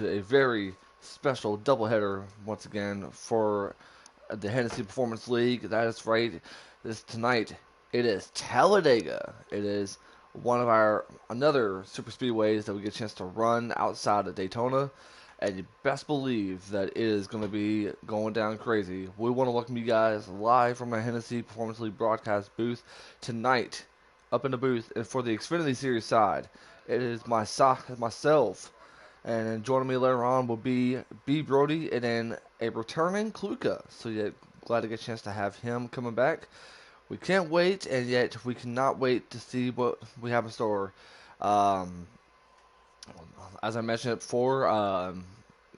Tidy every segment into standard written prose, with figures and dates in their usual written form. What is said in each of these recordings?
a very special doubleheader once again for the Hennessy Performance League. That is right. This tonight it is Talladega. It is one of our another super speedways that we get a chance to run outside of Daytona. And you best believe that it is going to be going down crazy. We want to welcome you guys live from our Hennessy Performance League broadcast booth tonight, up in the booth, and for the Xfinity Series side, it is myself, and then joining me later on will be B Brody and then a returning Kluka. So yeah, glad to get a chance to have him coming back. We can't wait, and yet we cannot wait to see what we have in store. Um, as I mentioned before,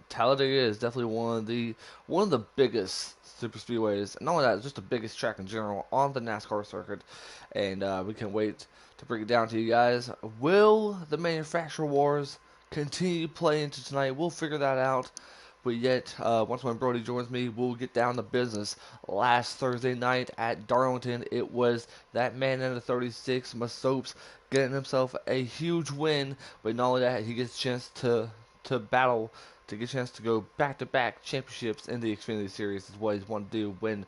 Talladega is definitely one of the biggest super speedways. Not only that, it's just the biggest track in general on the NASCAR circuit, and we can wait to bring it down to you guys. Will the manufacturer wars continue to play into tonight? We'll figure that out. But yet, once when Brody joins me, we'll get down to business. Last Thursday night at Darlington, it was that man in the 36, Masopes, getting himself a huge win. But not only that, he gets a chance to battle to get a chance to go back-to-back championships in the Xfinity Series is what he's wanted to do, win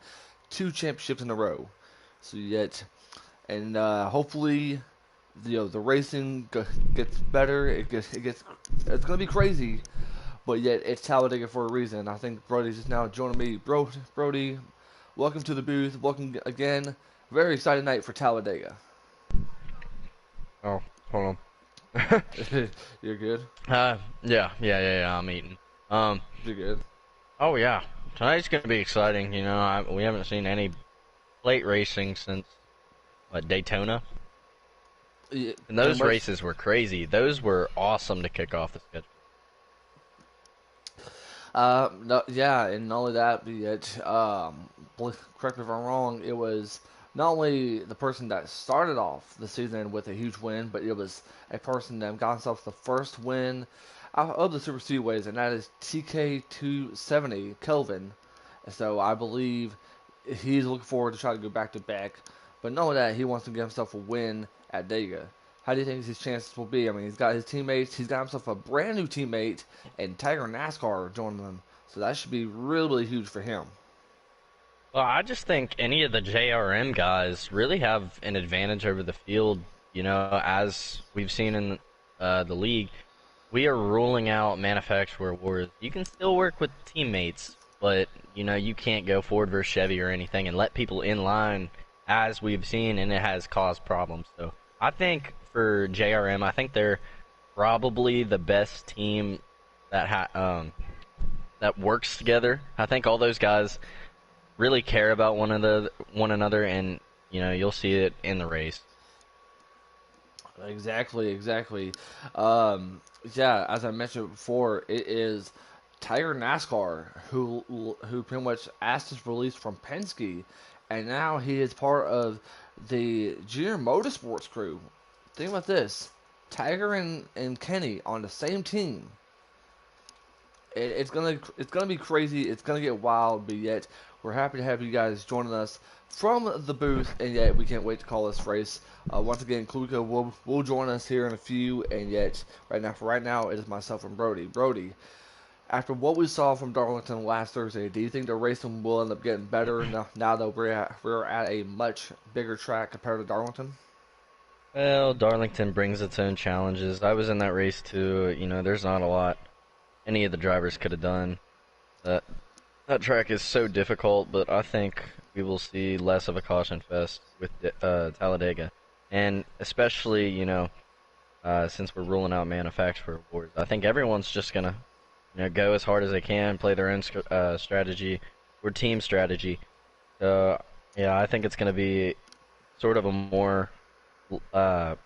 two championships in a row. So yet, and hopefully, the racing gets better. It's gonna be crazy, but yet it's Talladega for a reason. I think Brody's just now joining me. Brody, welcome to the booth. Welcome again. Very exciting night for Talladega. Oh, hold on. You're good. Yeah. I'm eating. Um, You're good. oh yeah, tonight's gonna be exciting. We haven't seen any plate racing since Daytona, Yeah, and pretty those much. races were crazy. Those were awesome to kick off the schedule. No, yeah, and not only that, but yet, correct me if I'm wrong, it was not only the person that started off the season with a huge win, but it was a person that got himself the first win out of the Super Speedways, and that is TK270 Kelvin. So I believe he's looking forward to try to go back to back. But not only that, he wants to get himself a win at Dega. How do you think his chances will be? I mean, he's got his teammates. He's got himself a brand new teammate, and Tiger NASCAR joining them. So that should be really, really huge for him. Well, I just think any of the JRM guys really have an advantage over the field. As we've seen in the league, we are ruling out manufacturer wars. You can still work with teammates, but you can't go Ford versus Chevy or anything and let people in line as we've seen, and it has caused problems. So I think for JRM, I think they're probably the best team that works together. I think all those guys really care about one another, and you'll see it in the race. Exactly, exactly. Um, yeah, as I mentioned before, it is Tiger NASCAR who pretty much asked his release from Penske, and now he is part of the Junior Motorsports crew. Think about this: Tiger and Kenny on the same team. It's gonna be crazy. It's gonna get wild, but yet we're happy to have you guys joining us from the booth, and yet we can't wait to call this race. Once again, Kluka will join us here in a few, and yet right now, it is myself and Brody. Brody, after what we saw from Darlington last Thursday, do you think the racing will end up getting better now that we're at a much bigger track compared to Darlington? Well, Darlington brings its own challenges. I was in that race too. There's not a lot any of the drivers could have done. That that track is so difficult, but I think we will see less of a caution fest with Talladega, and especially since we're ruling out manufacturer awards. I think everyone's just gonna go as hard as they can, play their own strategy or team strategy. So yeah, I think it's gonna be sort of a more uh,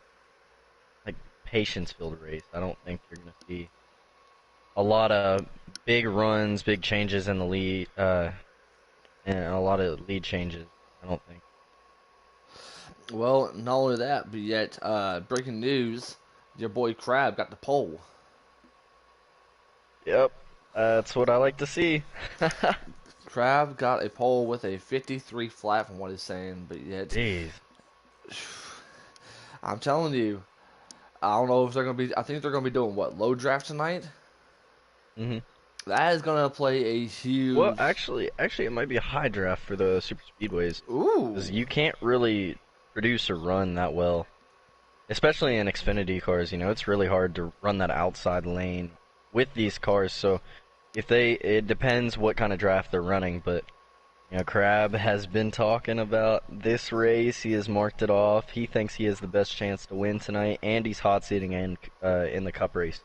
like patience-filled race. I don't think you're gonna see a lot of big runs, big changes in the lead, and a lot of lead changes. I don't think. Well, not only that, but yet breaking news: your boy Crab got the pole. Yep, that's what I like to see. Crab got a pole with a 53 flat from what he's saying, but yet Jeez. I'm telling you, I don't know if they're gonna be. I think they're gonna be doing what low draft tonight. Hmm. That is going to play a Well, huge. actually, it might be a high draft for the super speedways because Ooh. you can't really produce or run that well, especially in Xfinity cars. You know, it's really hard to run that outside lane with these cars. So it depends what kind of draft they're running, but you know, Crab has been talking about this race. He has marked it off. He thinks he has the best chance to win tonight, and he's hot seating in the Cup race.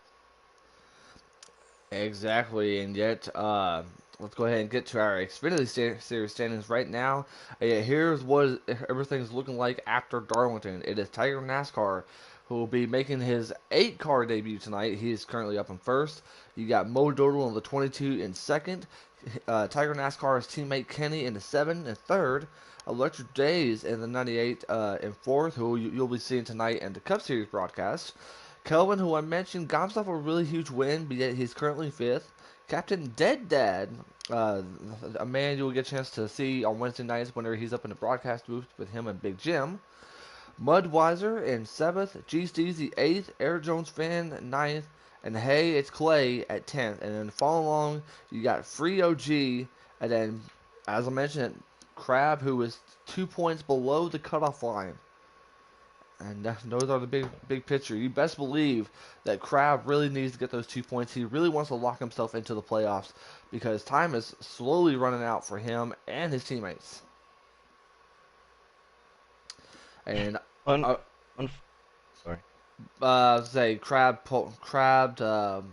Exactly, and yet, let's go ahead and get to our Xfinity Series standings right now. Here's what everything's looking like after Darlington. It is Tiger NASCAR who will be making his 8-car debut tonight. He is currently up in first. You got Mo Dodal on the 22 in second. Tiger NASCAR's teammate Kenny in the 7 and third. Electric Days in the 98 in fourth, who you'll be seeing tonight in the Cup Series broadcast. Kelvin, who I mentioned, got himself a really huge win, but yet he's currently fifth. Captain Dead Dad, uh, a man you'll get a chance to see on Wednesday nights whenever he's up in the broadcast booth with him and Big Jim. Mudweiser in seventh, G Steezy eighth, Air Jones Fan ninth, and hey, it's Clay at 10th. And then following along, you got Free OG, and then, as I mentioned, Crab, who is 2 points below the cutoff line. And those are the big picture. You best believe that Crab really needs to get those 2 points. He really wants to lock himself into the playoffs because time is slowly running out for him and his teammates. And Un, uh, un, sorry. say Crab pulled a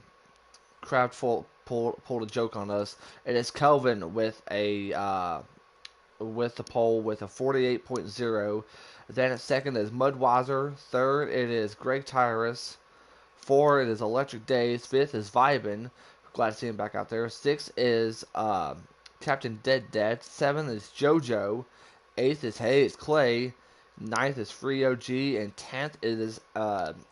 joke on us. It is Kelvin with the pole with a 48.0. Then at second is Mudweiser. Third it is Greg Tyrus. Four, it is Electric Days. Fifth is Vibin. Glad to see him back out there. Six is Captain Dead Dead. Seven is JoJo. Eighth is Hey, it's Clay. Ninth is Free OG. And 10th is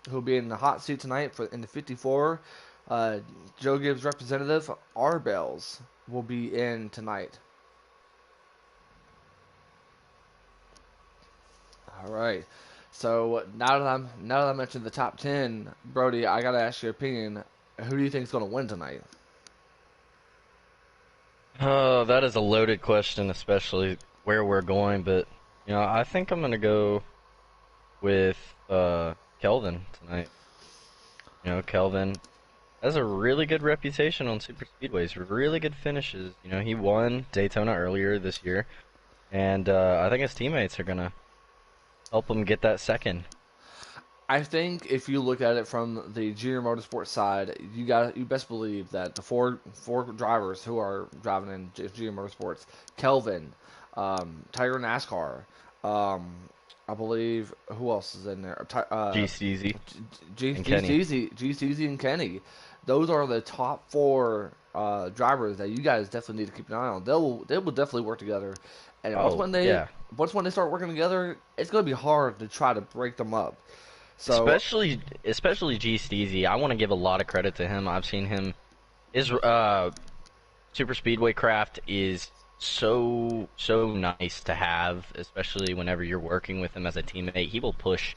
who'll be in the hot seat tonight for in the 54. Uh, Joe Gibbs representative Arbels will be in tonight. All right. So now that I mentioned the top 10, Brody, I gotta ask your opinion. Who do you think is gonna win tonight? Oh, that is a loaded question, especially where we're going. But you know, I think I'm gonna go with Kelvin tonight. You know, Kelvin has a really good reputation on super speedways, really good finishes. You know, he won Daytona earlier this year, and I think his teammates are gonna help him get that second. I think if you look at it from the junior motorsport side, you best believe that the four drivers who are driving in junior motorsports, Kelvin, Tiger NASCAR, um, I believe who else is in there? G Steezy and Kenny. GCZ, and Kenny. Those are the top four drivers that you guys definitely need to keep an eye on. They will definitely work together, and Oh yeah, once when they start working together, it's going to be hard to try to break them up. So especially G Steezy. I want to give a lot of credit to him. I've seen him. His super speedway craft is so nice to have, especially whenever you're working with him as a teammate. He will push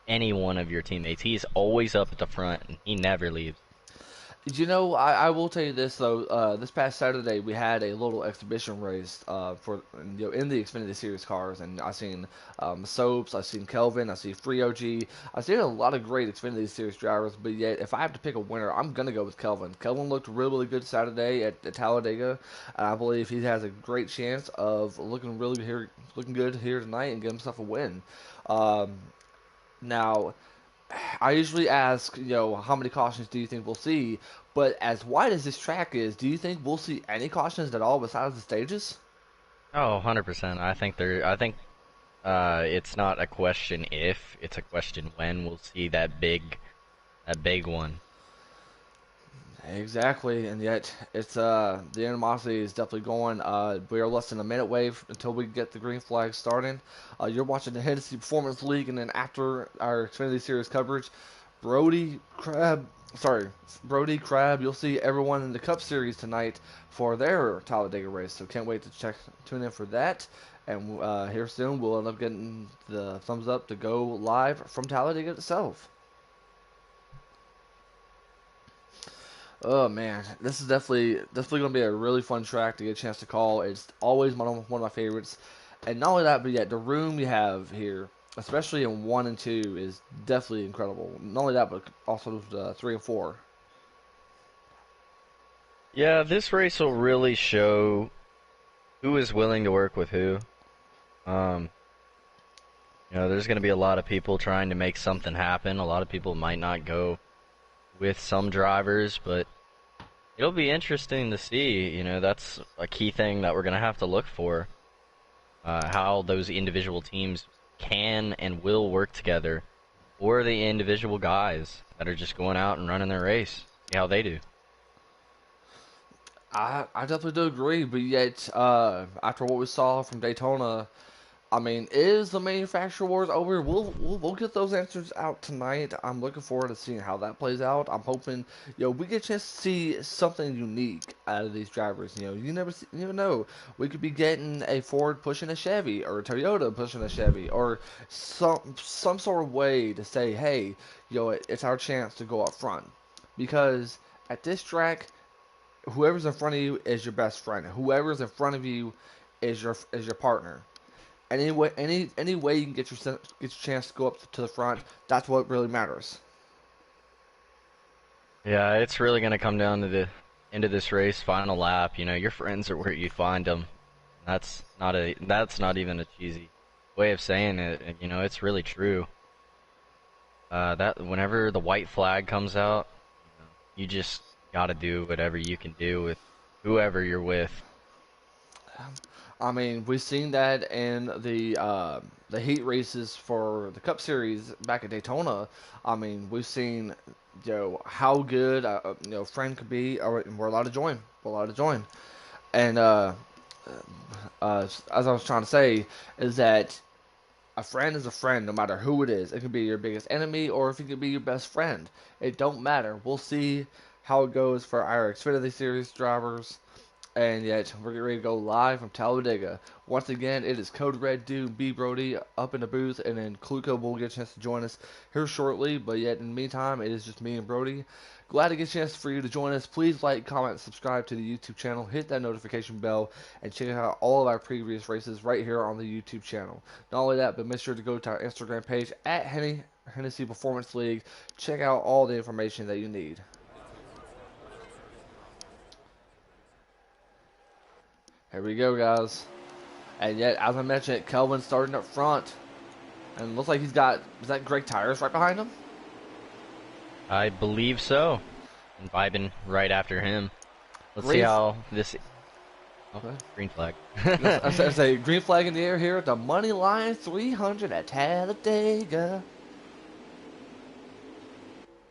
any one of your teammates. He's always up at the front, and he never leaves. I will tell you this though. This past Saturday we had a little exhibition race for in the Xfinity Series cars, and I seen Soaps, I seen Kelvin, I see Free OG, I seen a lot of great Xfinity Series drivers. But yet, if I have to pick a winner, I'm gonna go with Kelvin. Kelvin looked really good Saturday at Talladega, and I believe he has a great chance of looking good here tonight and get himself a win. Um, now. I usually ask, how many cautions do you think we'll see? But as wide as this track is, do you think we'll see any cautions at all besides the stages? Oh, 100%. I think it's not a question if, it's a question when we'll see that big one. Exactly, and yet it's the animosity is definitely going. We are less than a minute away until we get the green flag starting. You're watching the Hennessy Performance League, and then after our Xfinity Series coverage, Brody Crab, sorry, Brody Crab, you'll see everyone in the Cup Series tonight for their Talladega race. So can't wait to tune in for that. And here soon we'll end up getting the thumbs up to go live from Talladega itself. Oh man, this is definitely gonna be a really fun track to get a chance to call. It's always one of my favorites, and not only that, but yet the room you have here, especially in 1 and 2, is definitely incredible. Not only that, but also 3 and 4. Yeah, this race will really show who is willing to work with who. Um, there's going to be a lot of people trying to make something happen. A lot of people might not go with some drivers, but it'll be interesting to see. That's a key thing that we're going to have to look for. How those individual teams can and will work together, or the individual guys that are just going out and running their race. See how they do. I definitely do agree, but yet after what we saw from Daytona, I mean, is the manufacturer wars over? We'll get those answers out tonight. I'm looking forward to seeing how that plays out. I'm hoping, we get a chance to see something unique out of these drivers. You never know. We could be getting a Ford pushing a Chevy, or a Toyota pushing a Chevy, or some sort of way to say, hey, it's our chance to go up front. Because at this track, whoever's in front of you is your best friend. Whoever's in front of you is your partner. Any way you can get your chance to go up to the front, that's what really matters. Yeah, it's really going to come down to the end of this race, final lap. Your friends are where you find them. That's not even a cheesy way of saying it. And, it's really true. That whenever the white flag comes out, you just got to do whatever you can do with whoever you're with. I mean, we've seen that in the heat races for the Cup Series back at Daytona. I mean, we've seen how good friend could be. And we're allowed to join. We're allowed to join. And as I was trying to say, is that a friend is a friend no matter who it is. It can be your biggest enemy or if it could be your best friend. It don't matter. We'll see how it goes for our Xfinity Series drivers. And yet, we're getting ready to go live from Talladega. Once again, it is Code Red Dude, B. Brody up in the booth, and then Kluko will get a chance to join us here shortly. But yet, in the meantime, it is just me and Brody. Glad to get a chance for you to join us. Please like, comment, subscribe to the YouTube channel, hit that notification bell, and check out all of our previous races right here on the YouTube channel. Not only that, but make sure to go to our Instagram page at Hennessy Performance League. Check out all the information that you need. Here we go, guys. And yet, as I mentioned, Kelvin's starting up front. And looks like he's got, is that Greg Tires right behind him? I believe so. And vibing right after him. Let's see Green, how this. Oh, okay. green flag. I say green flag in the air here at the money line 300 at Talladega.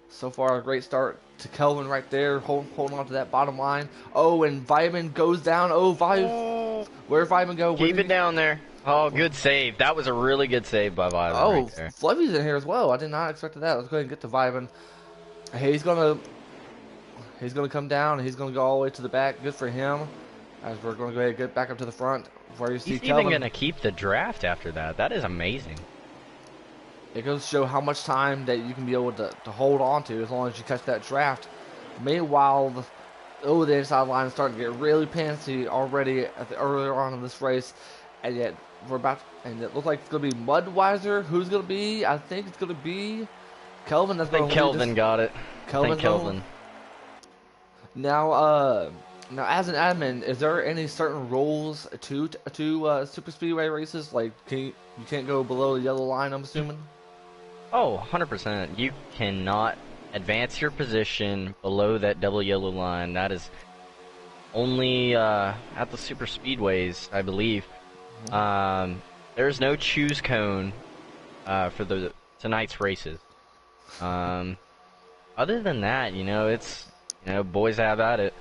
So far, a great start to Kelvin right there, holding on to that bottom line. Oh, and Vyman goes down. Oh, where'd Vyman go? Keep it down there. Oh, good save. That was a really good save by Vyman right there. Flevy's in here as well. I did not expect that. Let's go ahead and get to Vyman. He's gonna come down. He's gonna go all the way to the back. Good for him. As we're gonna go ahead and get back up to the front, where you see He's Kelvin. even gonna keep the draft after that. That is amazing. It goes to show how much time that you can be able to hold on to as long as you catch that draft. Meanwhile, the inside line is starting to get really pantsy already earlier on in this race, and yet and it looks like it's going to be Mudweiser. Who's going to be? I think it's going to be Kelvin. I think Kelvin got it. Kelvin. Now, as an admin, is there any certain rules to super speedway races? Like, you can't go below the yellow line, I'm assuming? Oh, 100%. You cannot advance your position below that double yellow line. That is only at the super speedways, I believe. There's no choose cone for tonight's races. Other than that, it's boys have at it.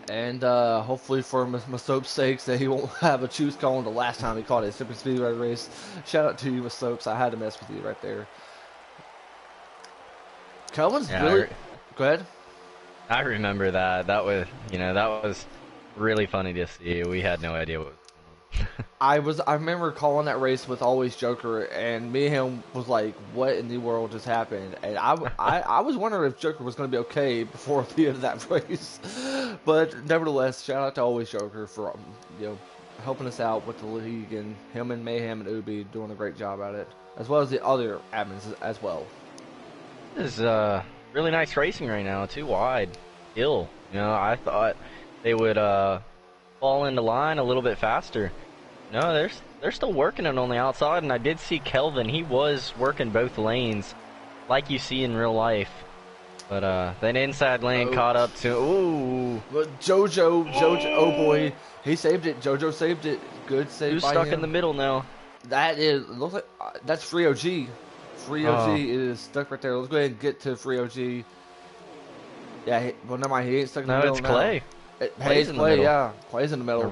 And hopefully for Masope's sakes that he won't have a choose cone the last time he caught a super speedway race. Shout out to you, Masopes. I had to mess with you right there. Kelvin's really... Go ahead. I remember that. That was really funny to see. We had no idea what was going on. I remember calling that race with Always Joker, and me and him was like, "What in the world just happened?" And I was wondering if Joker was going to be okay before the end of that race. But nevertheless, shout out to Always Joker for you know helping us out with the league, and him and Mayhem and Ubi doing a great job at it, as well as the other admins as well. This is really nice racing right now. Too wide. Hill. I thought they would fall into line a little bit faster. No, they're still working it on the outside, and I did see Kelvin. He was working both lanes, like you see in real life. But that inside lane Oh, caught up to. Ooh, but Jojo, oh boy, he saved it. Jojo saved it. Good save who's by stuck in the him. middle now? That is looks like that's free OG. Free Oh, OG is stuck right there. Let's go ahead and get to free OG. Yeah, well, never mind. He ain't stuck in the no, middle it's now. Clay. Hey, Clay's it's in the Clay. middle. Yeah, Clay's in the A middle.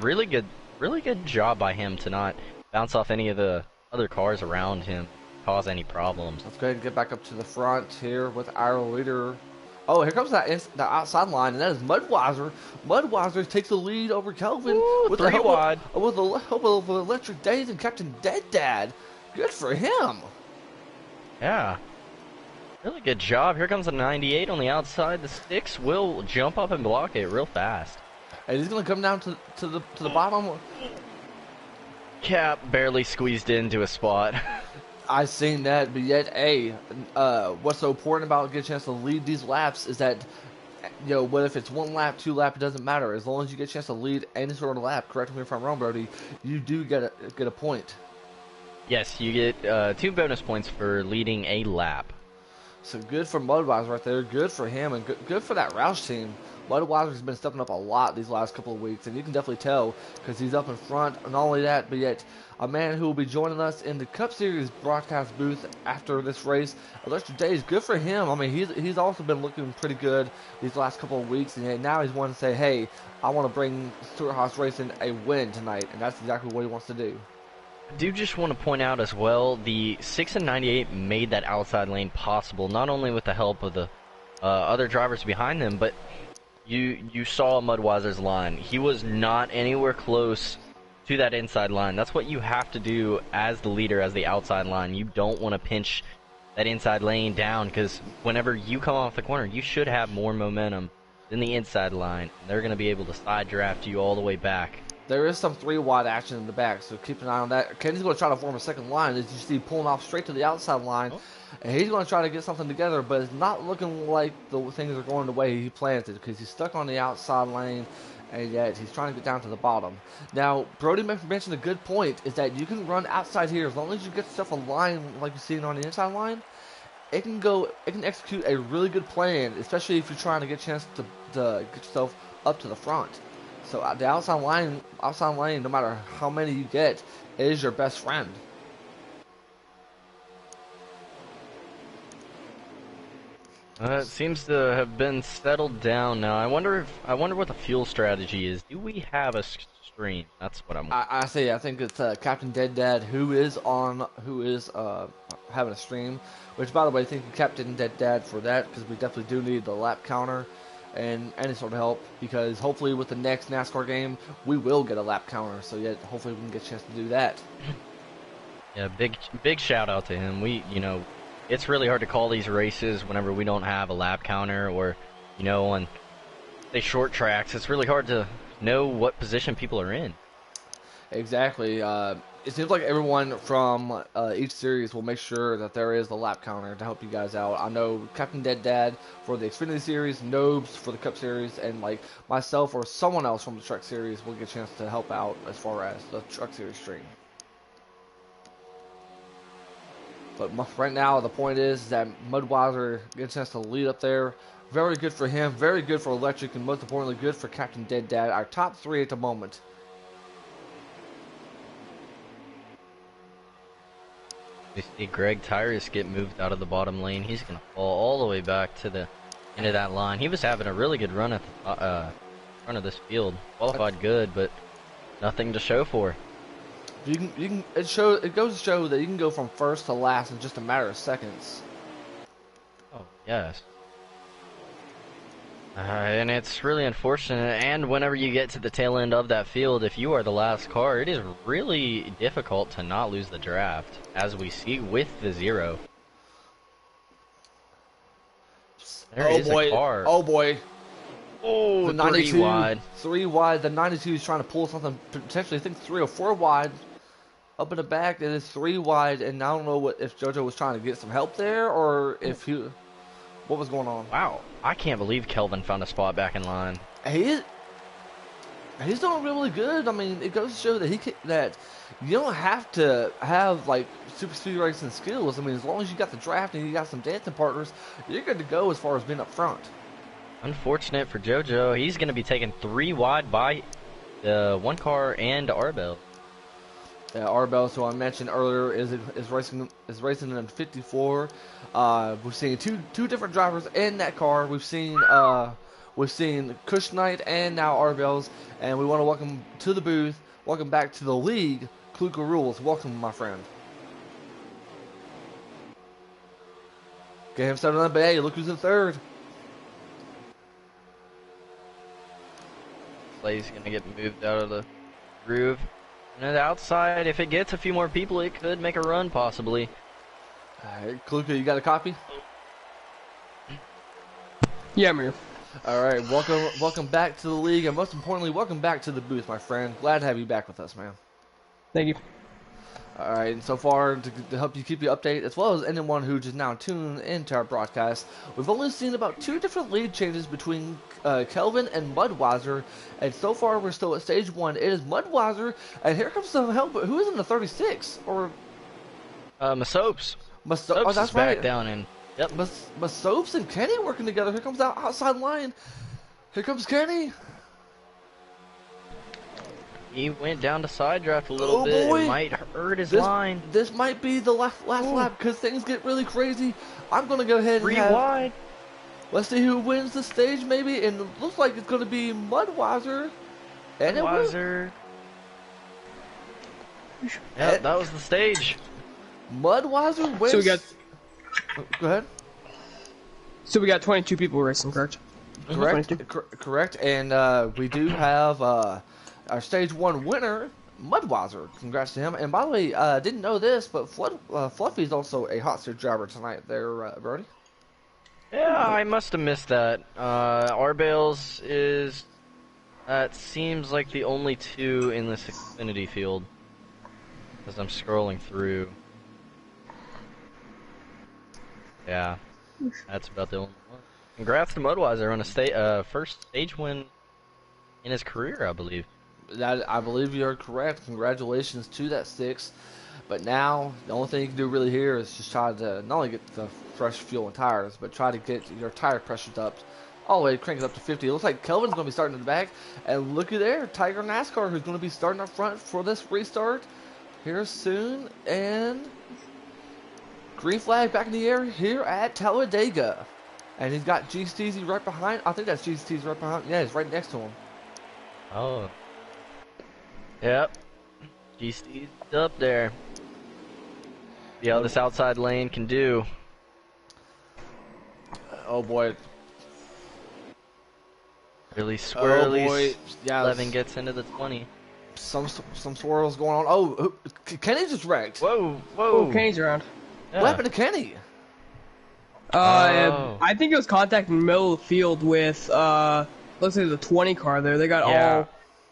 really good job by him to not bounce off any of the other cars around him, cause any problems. Let's go ahead and get back up to the front here with our leader. Oh, here comes the outside line, and that is Mudweiser. Mudweiser takes the lead over Kelvin Ooh, with the three help wide. with the help of Electric Days and Captain Dead Dad. Good for him. Yeah. Really good job. Here comes a 98 on the outside. The sticks will jump up and block it real fast. And he's gonna come down to the bottom. Cap barely squeezed into a spot. I seen that, but yet, hey, what's so important about getting a chance to lead these laps is that, whether if it's one lap, two lap, it doesn't matter. As long as you get a chance to lead any sort of lap, correct me if I'm wrong, Brody, you do get a point. Yes, you get 2 bonus points for leading a lap. So good for Mudweiser right there. Good for him, and good for that Roush team. Mudweiser's been stepping up a lot these last couple of weeks, and you can definitely tell because he's up in front. And not only that, but yet a man who will be joining us in the Cup Series broadcast booth after this race, Electric Days. Good for him. I mean, he's also been looking pretty good these last couple of weeks, and now he's wanting to say, "Hey, I want to bring Stuart Haas Racing a win tonight," and that's exactly what he wants to do. I do just want to point out as well, the 6 and 98 made that outside lane possible, not only with the help of the other drivers behind them, but you saw Mudweiser's line. He was not anywhere close to that inside line. That's what you have to do as the leader, as the outside line. You don't want to pinch that inside lane down, because whenever you come off the corner, you should have more momentum than the inside line. They're going to be able to side draft you all the way back. There is some 3 wide action in the back, so keep an eye on that. Kenny's going to try to form a second line, as you see, pulling off straight to the outside line, Oh. and he's going to try to get something together, but it's not looking like the things are going the way he planned it, because he's stuck on the outside lane, and yet he's trying to get down to the bottom. Now, Brody mentioned a good point, is that you can run outside here, as long as you get stuff aligned like you're seeing on the inside line, it can execute a really good plan, especially if you're trying to get a chance to get yourself up to the front. So the outside lane, no matter how many you get, is your best friend. It seems to have been settled down now. I wonder what the fuel strategy is. Do we have a stream? That's what I'm. I think it's Captain Dead Dad who is having a stream. Which, by the way, thank you Captain Dead Dad for that, because we definitely do need the lap counter and any sort of help, because hopefully with the next NASCAR game we will get a lap counter. So yeah, hopefully we can get a chance to do that. Yeah, big shout out to him. It's really hard to call these races whenever we don't have a lap counter, or on say short tracks. It's really hard to know what position people are in. Exactly. It seems like everyone from each series will make sure that there is a lap counter to help you guys out. I know Captain Dead Dad for the Xfinity series, Nobes for the Cup series, and like myself or someone else from the Truck series will get a chance to help out as far as the Truck series stream. But right now, the point is that Mudweiser gets a chance to lead up there. Very good for him. Very good for Electric, and most importantly, good for Captain Dead Dad. Our top 3 at the moment. We see Greg Tyrus get moved out of the bottom lane. He's going to fall all the way back to the end of that line. He was having a really good run at the front of this field. Qualified good, but nothing to show for. It goes to show that you can go from first to last in just a matter of seconds. Oh, yes. And it's really unfortunate. And whenever you get to the tail end of that field, if you are the last car, it is really difficult to not lose the draft, as we see with the 0. There Oh is a boy. car. Oh boy. Oh, The 3 92, wide. 3 wide. The 92 is trying to pull something potentially, I think 3 or 4 wide. Up in the back, it is 3 wide, and I don't know what if JoJo was trying to get some help there or if he, what was going on. Wow, I can't believe Kelvin found a spot back in line. He he's doing really good. I mean, it goes to show that that you don't have to have like super speed racing skills. I mean, as long as you got the draft and you got some dancing partners, you're good to go as far as being up front. Unfortunate for JoJo, he's going to be taken 3 wide by the 1 car and Arbel. Arbel, who I mentioned earlier, is racing in 54. We've seen two different drivers in that car. We've seen Kush Knight and now Arbel's, and we want to welcome to the booth. Welcome back to the league, Kluka Rules. Welcome, my friend. Get him started on, but hey, look who's in third. Clay's going to get moved out of the groove. And on the outside, if it gets a few more people, it could make a run, possibly. Alright, Kluka, you got a copy? Yeah, I'm here. Alright, welcome back to the league, and most importantly, welcome back to the booth, my friend. Glad to have you back with us, man. Thank you. Alright, and so far, to help you keep you updated, as well as anyone who just now tuned into our broadcast, we've only seen about 2 different lead changes between Kelvin and Mudweiser, and so far we're still at stage 1. It is Mudweiser, and here comes some help. Who is in the 36? Or Masopes. Soaps Oh, that's is back right. Down in. Yep. Soaps and Kenny working together. Here comes the outside line. Here comes Kenny. He went down to side draft a little bit. Boy. It might hurt his line. This might be the last lap because things get really crazy. I'm going to go ahead and 3 wide. Let's see who wins the stage, maybe. And it looks like it's going to be Mudweiser. And Mudweiser. Yep, that was the stage. Mudweiser wins. So we got. Go ahead. So we got 22 people racing, correct? Correct. And we do have our stage 1 winner, Mudweiser. Congrats to him. And by the way, didn't know this, but Fluffy's also a hot seat driver tonight. There, Brody. Yeah, I must have missed that. Arbales is. That seems like the only 2 in this Xfinity field. As I'm scrolling through. Yeah, that's about the only one. Congrats to Mudweiser on a first stage win in his career, I believe. I believe you're correct. Congratulations to that 6. But now, the only thing you can do really here is just try to not only get the fresh fuel and tires, but try to get your tire pressures up all the way, crank it up to 50. It looks like Kelvin's going to be starting in the back. And looky there, Tiger NASCAR, who's going to be starting up front for this restart here soon. And green flag back in the air here at Talladega. And he's got G Steezy right behind. I think that's G Steezy right behind. Yeah, he's right next to him. Oh. Yep. G-Steve's up there. See how this outside lane can do. Oh boy. Really swirly. Oh boy. Yeah. 11 gets into the 20. Some swirls going on. Oh, Kenny just wrecked. Whoa. Oh, Kenny's around. Yeah. What happened to Kenny? I think it was contact in the middle of the field with, let's say the 20 car there. They got all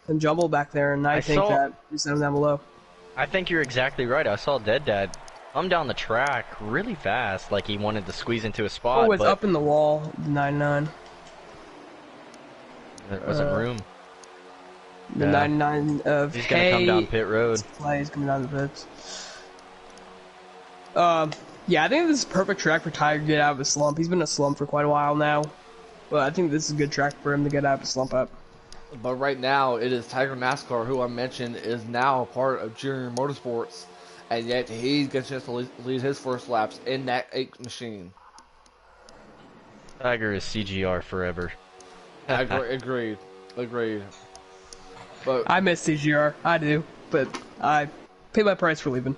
some jumble back there, and I think that we sent them down below. I think you're exactly right. I saw Dead Dad come down the track really fast, like he wanted to squeeze into a spot. Oh, it's up in the wall, the 99. There wasn't room. The 99 of He's gonna come down pit road. He's coming down the pits. Yeah, I think this is a perfect track for Tiger to get out of his slump. He's been in a slump for quite a while now, but I think this is a good track for him to get out of his slump up. But right now, it is Tiger NASCAR, who I mentioned is now a part of Junior Motorsports, and yet he gets a chance to lead his first laps in that 8 machine. Tiger is CGR forever. Agreed. But I miss CGR, I do, but I pay my price for leaving.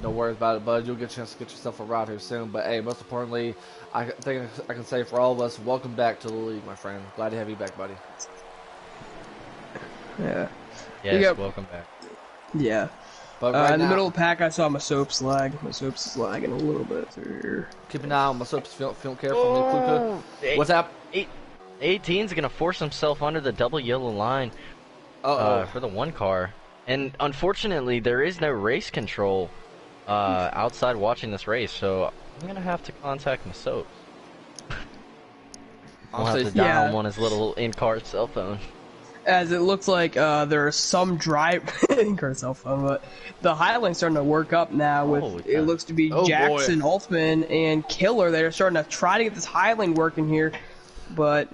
Don't worry about it, bud. You'll get a chance to get yourself a ride here soon. But hey, most importantly, I think I can say for all of us, welcome back to the league, my friend. Glad to have you back, buddy. Yeah. Yes, welcome back. Yeah. But right in the now, middle of the pack, I saw my soaps lag. My soaps is lagging a little bit through here. keep an eye on my soaps. Feeling careful. What's up? 18's gonna force himself under the double yellow line for the one car, and unfortunately, there is no race control outside watching this race, so I'm gonna have to contact my soaps. I'll have to dial him on his little in-car cell phone. As it looks like there are some in-car cell phone, but the Highline's starting to work up now with it looks to be Jackson, Altman, and Killer. They're starting to try to get this Highline working here, but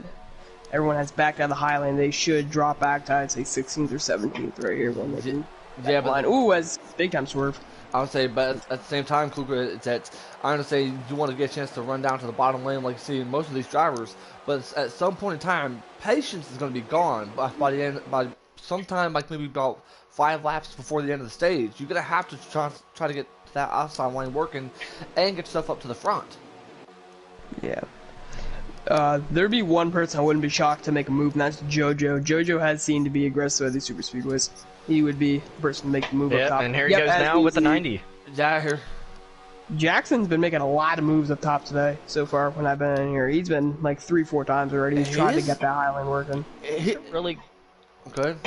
everyone has backed out of the Highline. They should drop back to, I'd say, 16th or 17th right here when they can. Yeah, but ooh, as big time swerve. I would say, but at the same time, Kluger, it's that I understand you want to get a chance to run down to the bottom lane like you see in most of these drivers, but at some point in time, patience is going to be gone by the end. By sometime, like maybe about 5 laps before the end of the stage, you're going to have to try to get that outside lane working and get yourself up to the front. Yeah. There'd be one person I wouldn't be shocked to make a move, and that's JoJo. JoJo has seemed to be aggressive at these super speedways. He would be the person to make the move up top. And here he goes now with the 90. Yeah, here. Jackson's been making a lot of moves up top today so far when I've been in here. He's been like 3-4 times already. He's trying to get that Highline working. Good.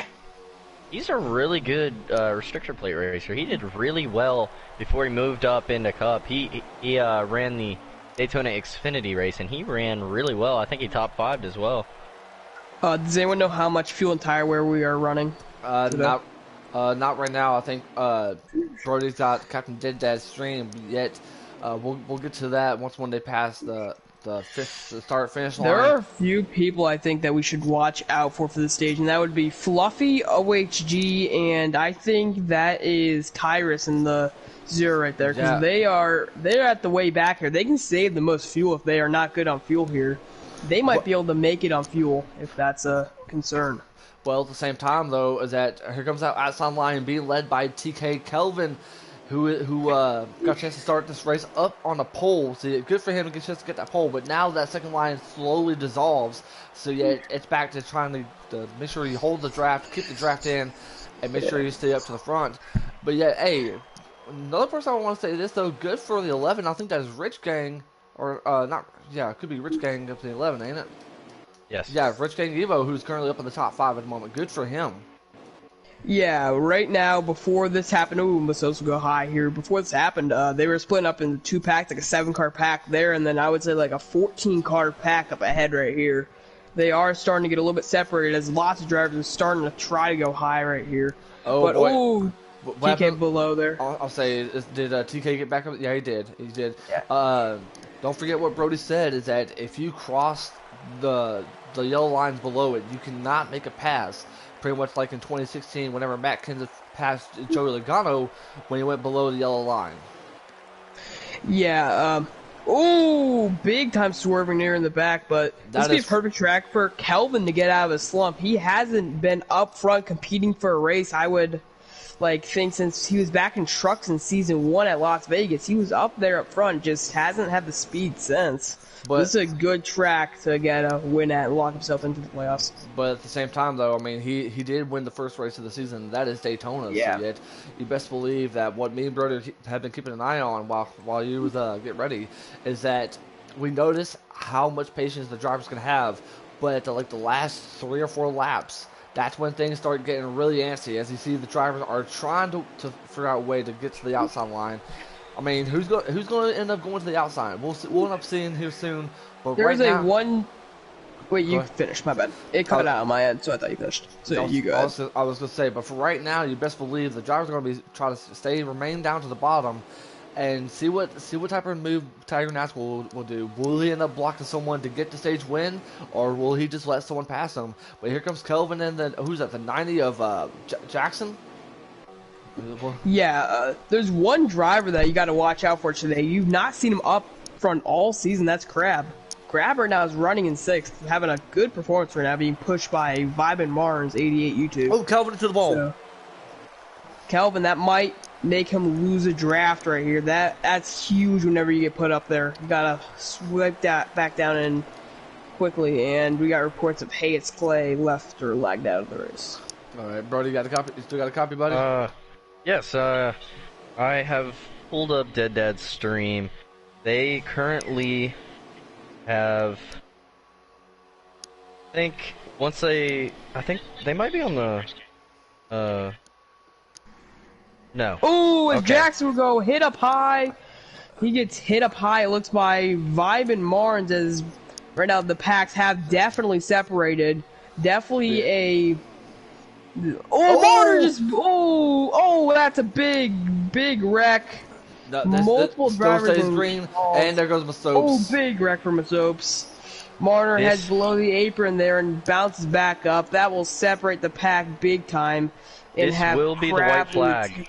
He's a really good restrictor plate racer. He did really well before he moved up into Cup. He ran the Daytona Xfinity race, and he ran really well. I think he top 5'd as well. Does anyone know how much fuel and tire wear we are running? Not right now. I think Brody's got Captain Dead Dad's stream yet. We'll get to that when they pass the start finish line. There are a few people I think that we should watch out for this stage, and that would be Fluffy, OHG, and I think that is Tyrus in the 0 right there, because they're at the way back here. They can save the most fuel if they are not good on fuel here. They might be able to make it on fuel if that's a concern. Well, at the same time, though, is that here comes that outside line being led by TK Kelvin, who got a chance to start this race up on the pole. So good for him to get a chance to get that pole. But now that second line slowly dissolves. So yeah, it's back to trying to make sure you hold the draft, keep the draft in, and make sure you stay up to the front. But yeah, hey, another person I want to say this though, good for the 11. I think that is Rich Gang, or not? Yeah, it could be Rich Gang up to the 11, ain't it? Yes. Yeah, Rich Gang Evo, who's currently up in the top 5 at the moment. Good for him. Yeah, right now, before this happened, let's also go high here. Before this happened, they were splitting up into 2 packs, like a 7-car pack there, and then I would say like a 14-car pack up ahead right here. They are starting to get a little bit separated as lots of drivers are starting to try to go high right here. TK below there. I'll say, did TK get back up? Yeah, he did. He did. Yeah. Don't forget what Brody said, is that if you cross the yellow lines below it, you cannot make a pass. Pretty much like in 2016, whenever Matt Kenseth passed Joey Logano when he went below the yellow line. Yeah. Big time swerving there in the back, but this would be a perfect track for Kelvin to get out of his slump. He hasn't been up front competing for a race. I would think since he was back in trucks in season 1 at Las Vegas. He was up there up front, just hasn't had the speed since. But this is a good track to get a win at and lock himself into the playoffs. But at the same time, though, I mean, he did win the first race of the season. That is Daytona. Yeah. So yet, you best believe that what me and Brody have been keeping an eye on while you was get ready is that we notice how much patience the driver's going to have. But at the last 3 or 4 laps, that's when things start getting really antsy. As you see, the drivers are trying to figure out a way to get to the outside line. I mean, who's going to end up going to the outside? We'll end up seeing here soon. But there's Wait, you finished. My bad. It cut out on my end, so I thought you finished. So you go ahead. I was going to say, but for right now, you best believe the drivers are going to be trying to remain down to the bottom, and see what type of move Tiger Naskell will do. Will he end up blocking someone to get the stage win, or will he just let someone pass him? But here comes Kelvin, and then who's that? The 90 of Jackson. Yeah, there's one driver that you got to watch out for today. You've not seen him up front all season. That's Crab. Crab right now is running in 6th, having a good performance right now, being pushed by Vibin Marnes 88 YouTube. Oh, Kelvin to the ball. So, Kelvin, that might make him lose a draft right here. That's huge whenever you get put up there. You gotta swipe that back down and quickly. And we got reports of Hayes Clay left or lagged out of the race. All right, Brody, you got a copy? You still got a copy, buddy? Yes. I have pulled up Dead Dad's stream. They currently have. I think they might be on the. No. Oh, if Okay. Jackson would go hit up high, he gets hit up high. It looks by Vibe and Marnes as right now the packs have definitely separated. Definitely a. Marner just. That's a big wreck. Multiple drivers stays green, and there goes Masopes. Big wreck for Masopes. Marner heads below the apron there and bounces back up. That will separate the pack big time. And This will be the white flag.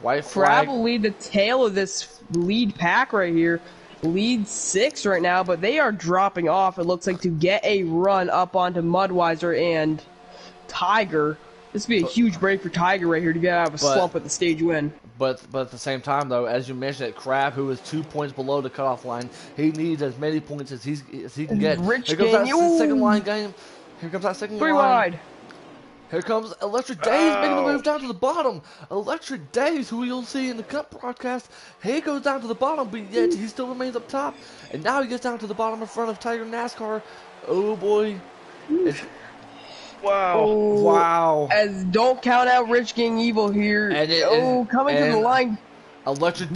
White flag. Crab will lead the tail of this lead pack right here. Lead 6 right now, but they are dropping off, it looks like, to get a run up onto Mudweiser and Tiger. This would be a huge break for Tiger right here to get out of a slump with the stage win. But at the same time, though, as you mentioned, Crab, who is 2 points below the cutoff line, he needs as many points as he can get. Here comes that second line game. Here comes that second line. 3 wide. Here comes Electric Days making the move down to the bottom. Electric Days, who you'll see in the Cup broadcast, he goes down to the bottom, but yet he still remains up top. And now he gets down to the bottom in front of Tiger NASCAR. Oh boy. Wow. As don't count out Rich Gang Evil here. Coming to the line. Electric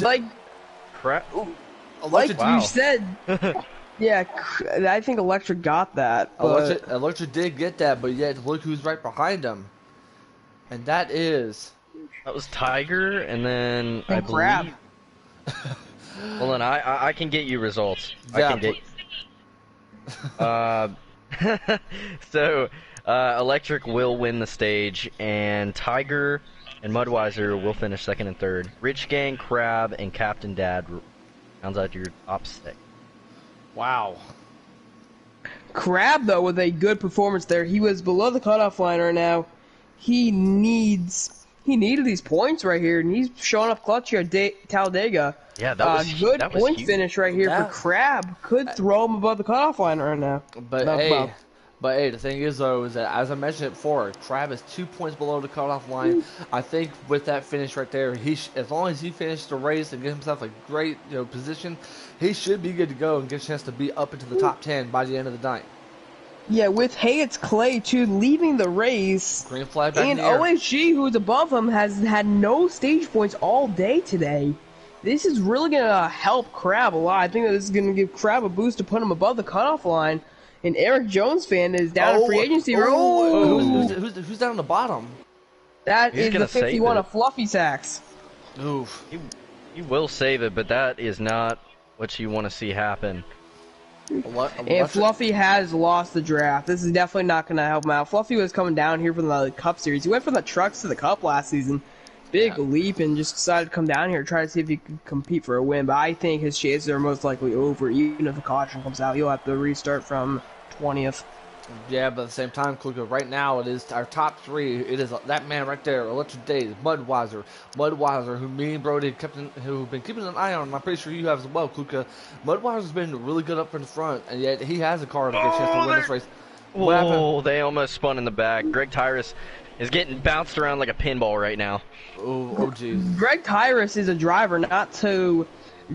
you said. Yeah, I think Electric got that. Electric did get that, but yet look who's right behind him. And that was Tiger, and then I believe. Crab. Hold on, I can get you results. Yeah, I can get. So, Electric will win the stage, and Tiger and Mudweiser will finish second and third. Rich Gang, Crab, and Captain Dad rounds out your top 6. wow. Crab, though, with a good performance there. He was below the cutoff line right now. He needed these points right here, and he's showing up clutch here at Talladega. Yeah, that was good that was point huge. finish right here for Crab. Could throw him above the cutoff line right now. But hey, the thing is though, is that as I mentioned it before, Crab is 2 points below the cutoff line. I think with that finish right there, as long as he finishes the race and get himself a great position, he should be good to go and get a chance to be up into the top 10 by the end of the night. Yeah, with Hayes Clay too leaving the race, Green flag back and in the air. OSG, who's above him, has had no stage points all day today. This is really gonna help Crab a lot. I think that this is gonna give Crab a boost to put him above the cutoff line. And Eric Jones fan is down in free agency. Who's down on the bottom? That is the 51 of Fluffy Sacks. Oof. You will save it, but that is not what you want to see happen. And Fluffy has lost the draft. This is definitely not going to help him out. Fluffy was coming down here from the Cup Series. He went from the trucks to the Cup last season. Big leap, and just decided to come down here and try to see if he could compete for a win. But I think his chances are most likely over. Even if the caution comes out, he'll have to restart from 20th. Yeah, but at the same time, Kluka, right now it is our top 3. It is that man right there, Electric Days, Mudweiser, who me and Brody who've been keeping an eye on. And I'm pretty sure you have as well, Kluka. Mudweiser's been really good up in the front, and yet he has a car to get a chance to win this race. Whoa, they almost spun in the back. Greg Tyrus is getting bounced around like a pinball right now. Oh, jeez. Greg Tyrus is a driver not to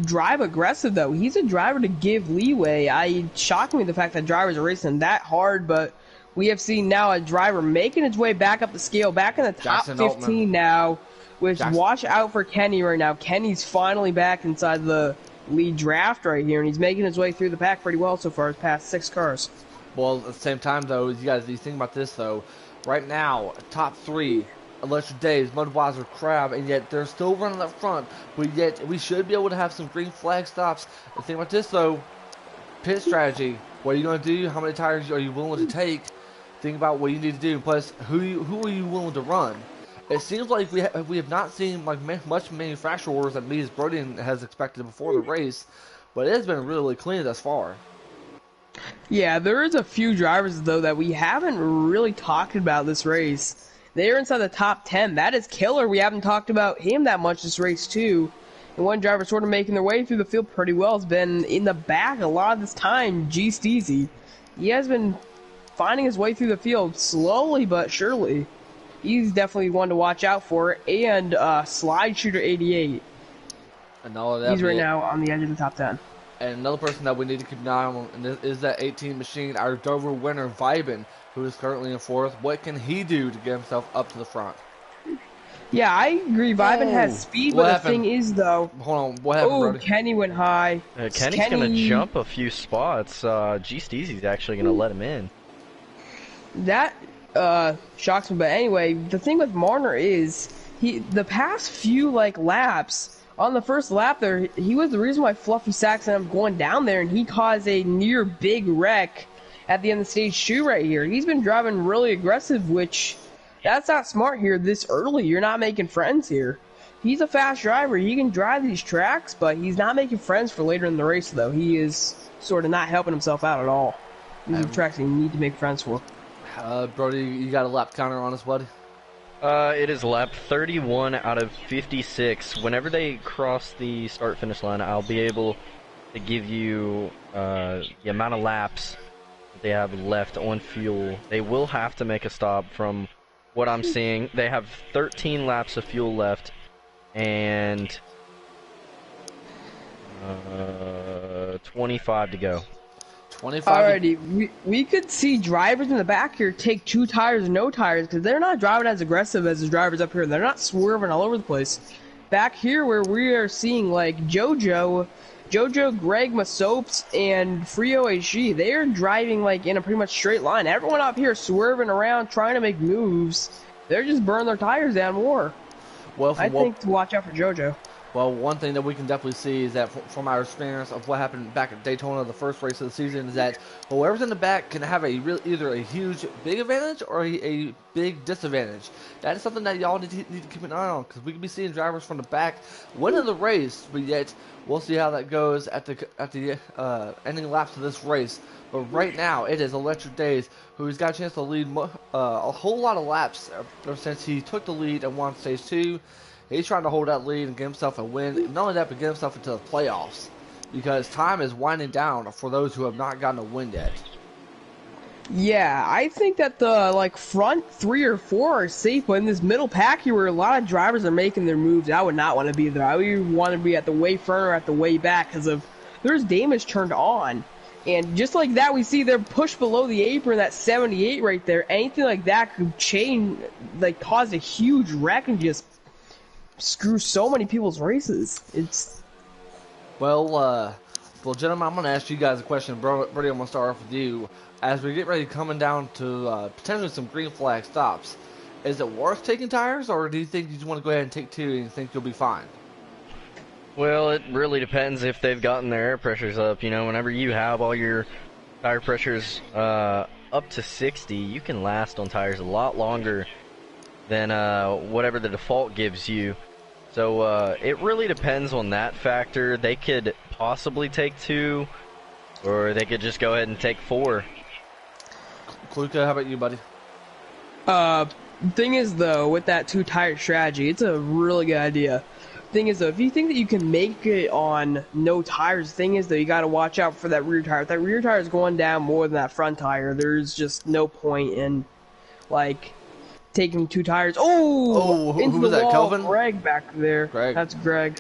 drive aggressive, though. He's a driver to give leeway. Shocked me the fact that drivers are racing that hard, but we have seen now a driver making his way back up the scale, back in the top 15 now, which watch out for Kenny right now. Kenny's finally back inside the lead draft right here, and he's making his way through the pack pretty well so far. He's passed 6 cars. Well, at the same time, though, you guys think about this, though. Right now, top 3, Electric Days, Mudweiser, Crab, and yet they're still running up front. But yet we should be able to have some green flag stops. The thing about this, though, pit strategy. What are you going to do? How many tires are you willing to take? Think about what you need to do. Plus, who are you willing to run? It seems like we have not seen like much manufacturer orders that me as Brody has expected before the race, but it has been really clean thus far. Yeah, there is a few drivers, though, that we haven't really talked about this race. They're inside the top 10. That is killer. We haven't talked about him that much this race, too. And one driver sort of making their way through the field pretty well has been in the back a lot of this time, G Steezy. He has been finding his way through the field slowly but surely. He's definitely one to watch out for. And Slide Shooter 88. And all of that. He's right now on the edge of the top 10. And another person that we need to keep an eye on is that 18 machine, our Dover winner, Vibin, who is currently in fourth. What can he do to get himself up to the front? Yeah, I agree. Vibin has speed, but the thing is, though... Hold on, what happened, Brody? Kenny went high. Kenny's going to jump a few spots. G Steezy's actually going to let him in. That shocks me, but anyway, the thing with Marner is, the past few, laps... On the first lap there, he was the reason why Fluffy Saxon ended up going down there, and he caused a near big wreck at the end of stage 2 right here. He's been driving really aggressive, which that's not smart here this early. You're not making friends here. He's a fast driver. He can drive these tracks, but he's not making friends for later in the race, though. He is sort of not helping himself out at all. These are tracks you need to make friends for. Brody, you got a lap counter on us, buddy? It is lap 31 out of 56. Whenever they cross the start-finish line, I'll be able to give you the amount of laps that they have left on fuel. They will have to make a stop from what I'm seeing. They have 13 laps of fuel left, and 25 to go. 25. Alrighty, we could see drivers in the back here take 2 tires and no tires because they're not driving as aggressive as the drivers up here. They're not swerving all over the place. Back here where we are seeing Jojo, Greg Masopes, and Frio HG, they are driving in a pretty much straight line. Everyone up here swerving around trying to make moves. They're just burning their tires down more. Well, I think to watch out for Jojo. Well, one thing that we can definitely see is that from our experience of what happened back at Daytona, the first race of the season, is that whoever's in the back can have either a huge big advantage or a big disadvantage. That is something that y'all need to keep an eye on, because we can be seeing drivers from the back winning the race, but yet we'll see how that goes at the ending laps of this race. But right now, it is Electric Days, who's got a chance to lead a whole lot of laps ever since he took the lead and won stage 2. He's trying to hold that lead and get himself a win. Not only that, but get himself into the playoffs. Because time is winding down for those who have not gotten a win yet. Yeah, I think that the front 3 or 4 are safe, but in this middle pack here where a lot of drivers are making their moves, I would not want to be there. I would want to be at the way front or at the way back because there's damage turned on. And just like that, we see they're pushed below the apron at 78 right there. Anything like that could cause a huge wreck and just screw so many people's races. Well, gentlemen, I'm going to ask you guys a question. Brody, I'm going to start off with you. As we get ready coming down to potentially some green flag stops, is it worth taking tires, or do you think you just want to go ahead and take 2 and you think you'll be fine? Well, it really depends if they've gotten their air pressures up. Whenever you have all your tire pressures up to 60, you can last on tires a lot longer than whatever the default gives you. So it really depends on that factor. They could possibly take 2, or they could just go ahead and take 4. Kluka, how about you, buddy? Thing is, though, with that 2-tire strategy, it's a really good idea. Thing is, though, if you think that you can make it on no tires, thing is, though, you got to watch out for that rear tire. If that rear tire is going down more than that front tire, there's just no point in, taking 2 tires. Into who was the that, wall. Kelvin? Greg back there. Greg. That's Greg.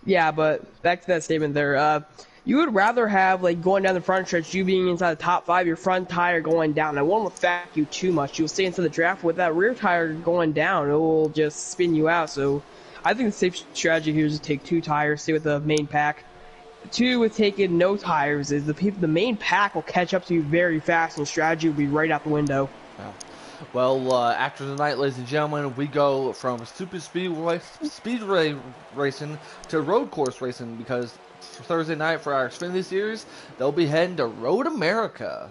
Yeah, but back to that statement there. You would rather have, going down the front stretch, you being inside the top 5, your front tire going down. It won't affect you too much. You'll stay into the draft. With that rear tire going down, it will just spin you out. So I think the safe strategy here is to take 2 tires, stay with the main pack. 2 with taking no tires is the main pack will catch up to you very fast, and strategy will be right out the window. Yeah. Well, after tonight, ladies and gentlemen, we go from super speedway racing to road course racing, because for Thursday night for our Xfinity series, they'll be heading to Road America.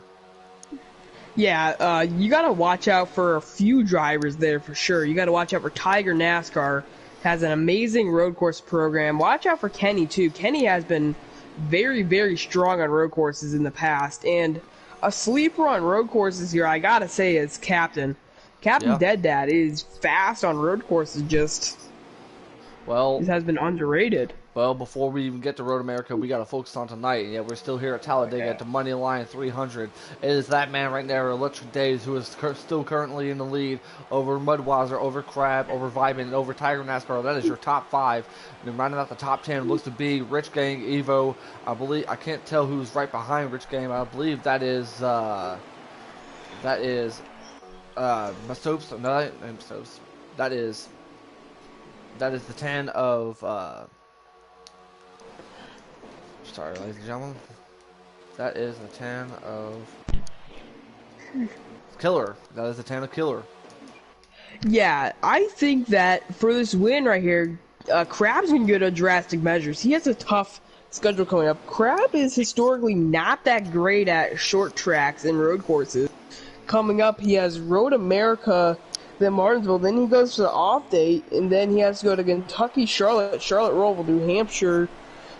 Yeah, you got to watch out for a few drivers there for sure. You got to watch out for Tiger NASCAR. Has an amazing road course program. Watch out for Kenny, too. Kenny has been very, very strong on road courses in the past. And a sleeper on road courses here, I got to say, is Captain. Captain Yeah. Dead Dad is fast on road courses. Just Well, has been underrated. Well, before we even get to Road America, we got to focus on tonight. Yeah, we're still here at Talladega at the Money Line 300. It is that man right there, Electric Days, who is still currently in the lead over Mudweiser, over Crab, over Vibin, and over Tiger NASCAR. That is your top 5. And then rounding out the top 10 looks to be Rich Gang, Evo. I can't tell who's right behind Rich Gang. I believe that is Masopes. No, Masopes. That is the 10 of. Sorry, ladies and gentlemen. That is the 10 of Killer. That is the 10 of Killer. Yeah, I think that for this win right here, Crab's been good on drastic measures. He has a tough schedule coming up. Crab is historically not that great at short tracks and road courses. Coming up, he has Road America, then Martinsville, then he goes to the off date, and then he has to go to Kentucky, Charlotte, Roval, New Hampshire,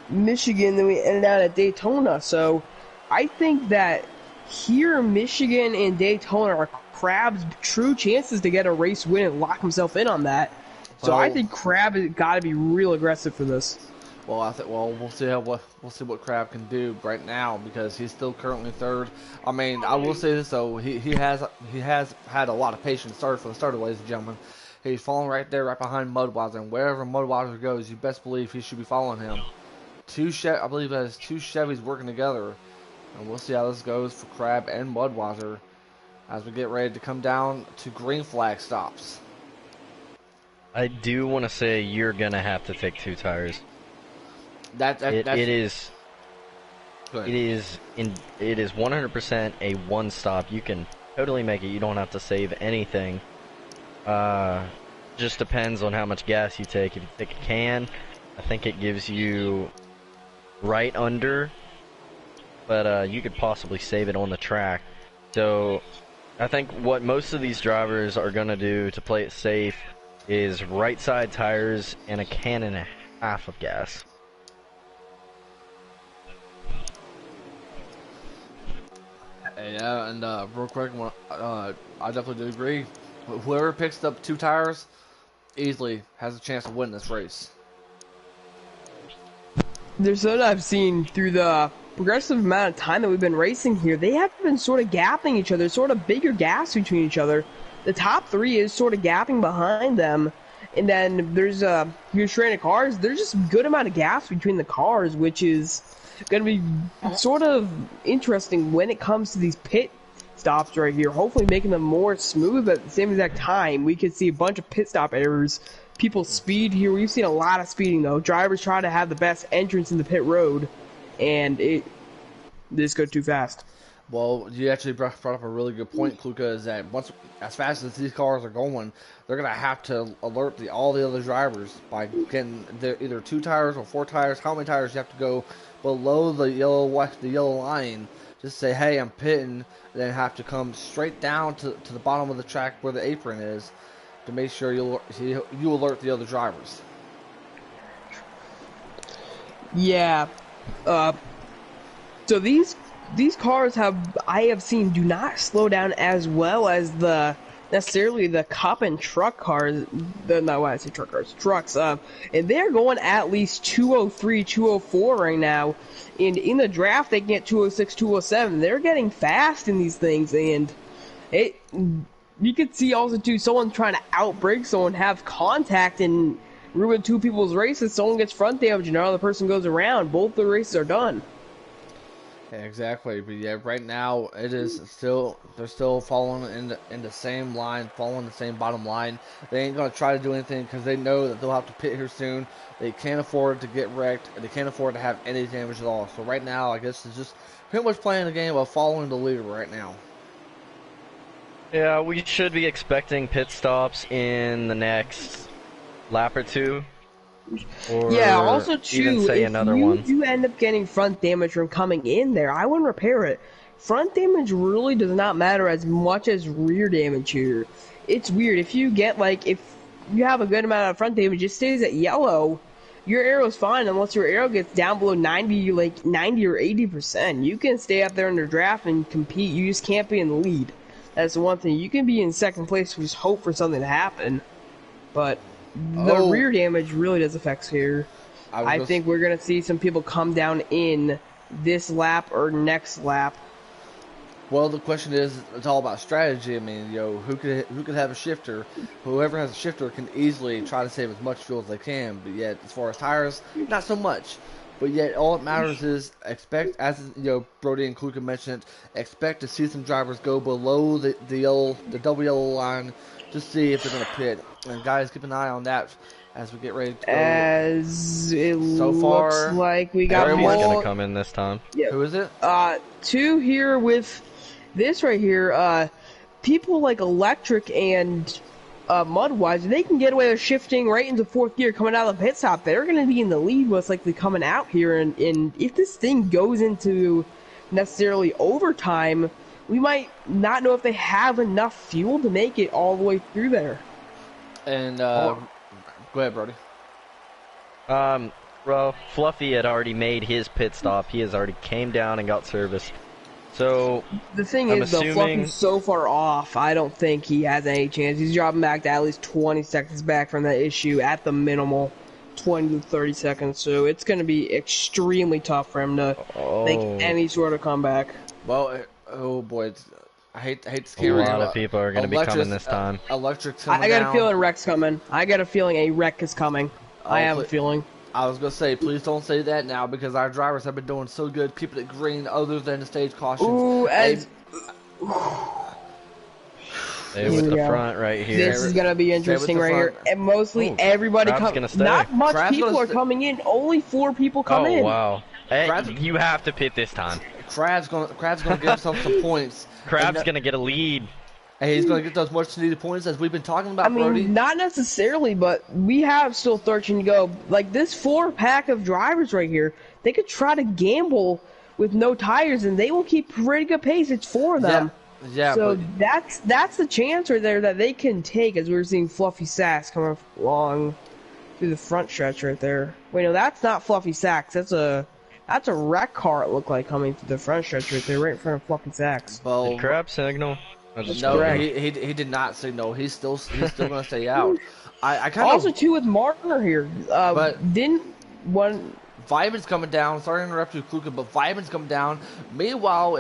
Michigan, then we ended out at Daytona. So I think that here Michigan and Daytona are Crab's true chances to get a race win and lock himself in on that. So I think Crab has got to be real aggressive for this. Well, we'll see what Crab can do right now because he's still currently third. I mean, I will say this though, he has had a lot of patience. Sorry for the starter, ladies and gentlemen. He's falling right there, right behind Mudweiser, and wherever Mudweiser goes, you best believe he should be following him. I believe that is 2 Chevys working together, and we'll see how this goes for Crab and Mudweiser as we get ready to come down to green flag stops. I do want to say you're gonna have to take 2 tires. It is 100% a one stop. You can totally make it. You don't have to save anything. Just depends on how much gas you take. If you take a can, I think it gives you right under, but you could possibly save it on the track. So I think what most of these drivers are gonna do to play it safe is right side tires and a can and a half of gas. Yeah, and real quick, I definitely do agree. Whoever picks up 2 tires easily has a chance to win this race. There's something I've seen through the progressive amount of time that we've been racing here. They have been sort of gapping each other, sort of bigger gaps between each other. The top 3 is sort of gapping behind them. And then there's your train of cars. There's just a good amount of gaps between the cars, which is going to be sort of interesting when it comes to these pit stops right here. Hopefully making them more smooth, but at the same exact time, we could see a bunch of pit stop errors. People speed here. We've seen a lot of speeding, though. Drivers try to have the best entrance in the pit road, and this goes too fast. Well, you actually brought up a really good point, Kluka, is that as fast as these cars are going, they're going to have to alert all the other drivers by getting either 2 tires or 4 tires. How many tires you have to go below the yellow line. Just say, hey, I'm pitting, and then have to come straight down to the bottom of the track where the apron is to make sure you alert the other drivers. Yeah. So these cars I have seen do not slow down as well as necessarily the cup and truck cars. Not why I say truck cars, trucks. And they're going at least 203, 204 right now. And in the draft, they can get 206, 207. They're getting fast in these things, and you could see also too someone trying to outbrake someone, have contact and ruin 2 people's races. Someone gets front damage, and another person goes around. Both the races are done. Yeah, exactly. But yeah, right now they're still following in the same line, following the same bottom line. They ain't gonna try to do anything because they know that they'll have to pit here soon. They can't afford to get wrecked, and they can't afford to have any damage at all. So right now, I guess it's just pretty much playing the game of following the leader right now. Yeah, we should be expecting pit stops in the next lap or 2. Or yeah, also too, even say if another you one. do end up getting front damage from coming in there, I wouldn't repair it. Front damage really does not matter as much as rear damage here. It's weird. If you get, if you have a good amount of front damage, it stays at yellow, your arrow's fine unless your arrow gets down below 90, 90 or 80%. You can stay up there under draft and compete. You just can't be in the lead. That's the one thing. You can be in second place and just hope for something to happen, but the rear damage really does affect here. I think we're going to see some people come down in this lap or next lap. Well, the question is, it's all about strategy. I mean, who could have a shifter? Whoever has a shifter can easily try to save as much fuel as they can. But yet, as far as tires, not so much. But yet, all that matters is expect, as Brody and Kluka mentioned, expect to see some drivers go below the double yellow line to see if they're going to pit. And guys, keep an eye on that as we get ready to go. As it looks like we got everyone's going to come in this time. Yeah. Who is it? 2 here with this right here. People like Electric and Mudwise, they can get away with shifting right into 4th gear coming out of the pit stop. They're going to be in the lead most likely coming out here. And if this thing goes into necessarily overtime, we might not know if they have enough fuel to make it all the way through there. And go ahead, Brody. Well, Fluffy had already made his pit stop. He has already came down and got service. So the thing is, though, Fluffy's so far off, I don't think he has any chance. He's dropping back to at least 20 seconds back from that issue at the minimal, 20 to 30 seconds. So it's going to be extremely tough for him to make any sort of comeback. Well, oh boy, I hate to scare you. A lot of people are going to be coming this time. Electric's coming I got a feeling wreck's coming. I got a feeling a wreck is coming. I have a feeling. I was going to say, please don't say that now because our drivers have been doing so good keeping it green other than the stage cautions. Ooh, with the front right here. This is going to be interesting right here. And mostly everybody comes. Not much people are coming in. Only 4 people come in. Oh, wow. Hey, you have to pit this time. Crab's gonna give himself some points. Crab's going to get a lead. Hey, he's going to get those much needed points as we've been talking about, Brody. Not necessarily, but we have still 13 to go. Like, this 4-pack of drivers right here, they could try to gamble with no tires, and they will keep pretty good pace. It's 4 of them. Yeah, so that's the chance right there that they can take as we're seeing Fluffy Sacks coming along through the front stretch right there. Wait, no, that's not Fluffy Sacks. That's a wreck car, it looked like, coming through the front stretch right there, right in front of Fluffy Sacks. Did Crab signal? No, he did not say no. He's still going to stay out. I kind also too with Marner here. But didn't one. Viben's coming down. Sorry to interrupt you, Kluka, but Viben's coming down. Meanwhile,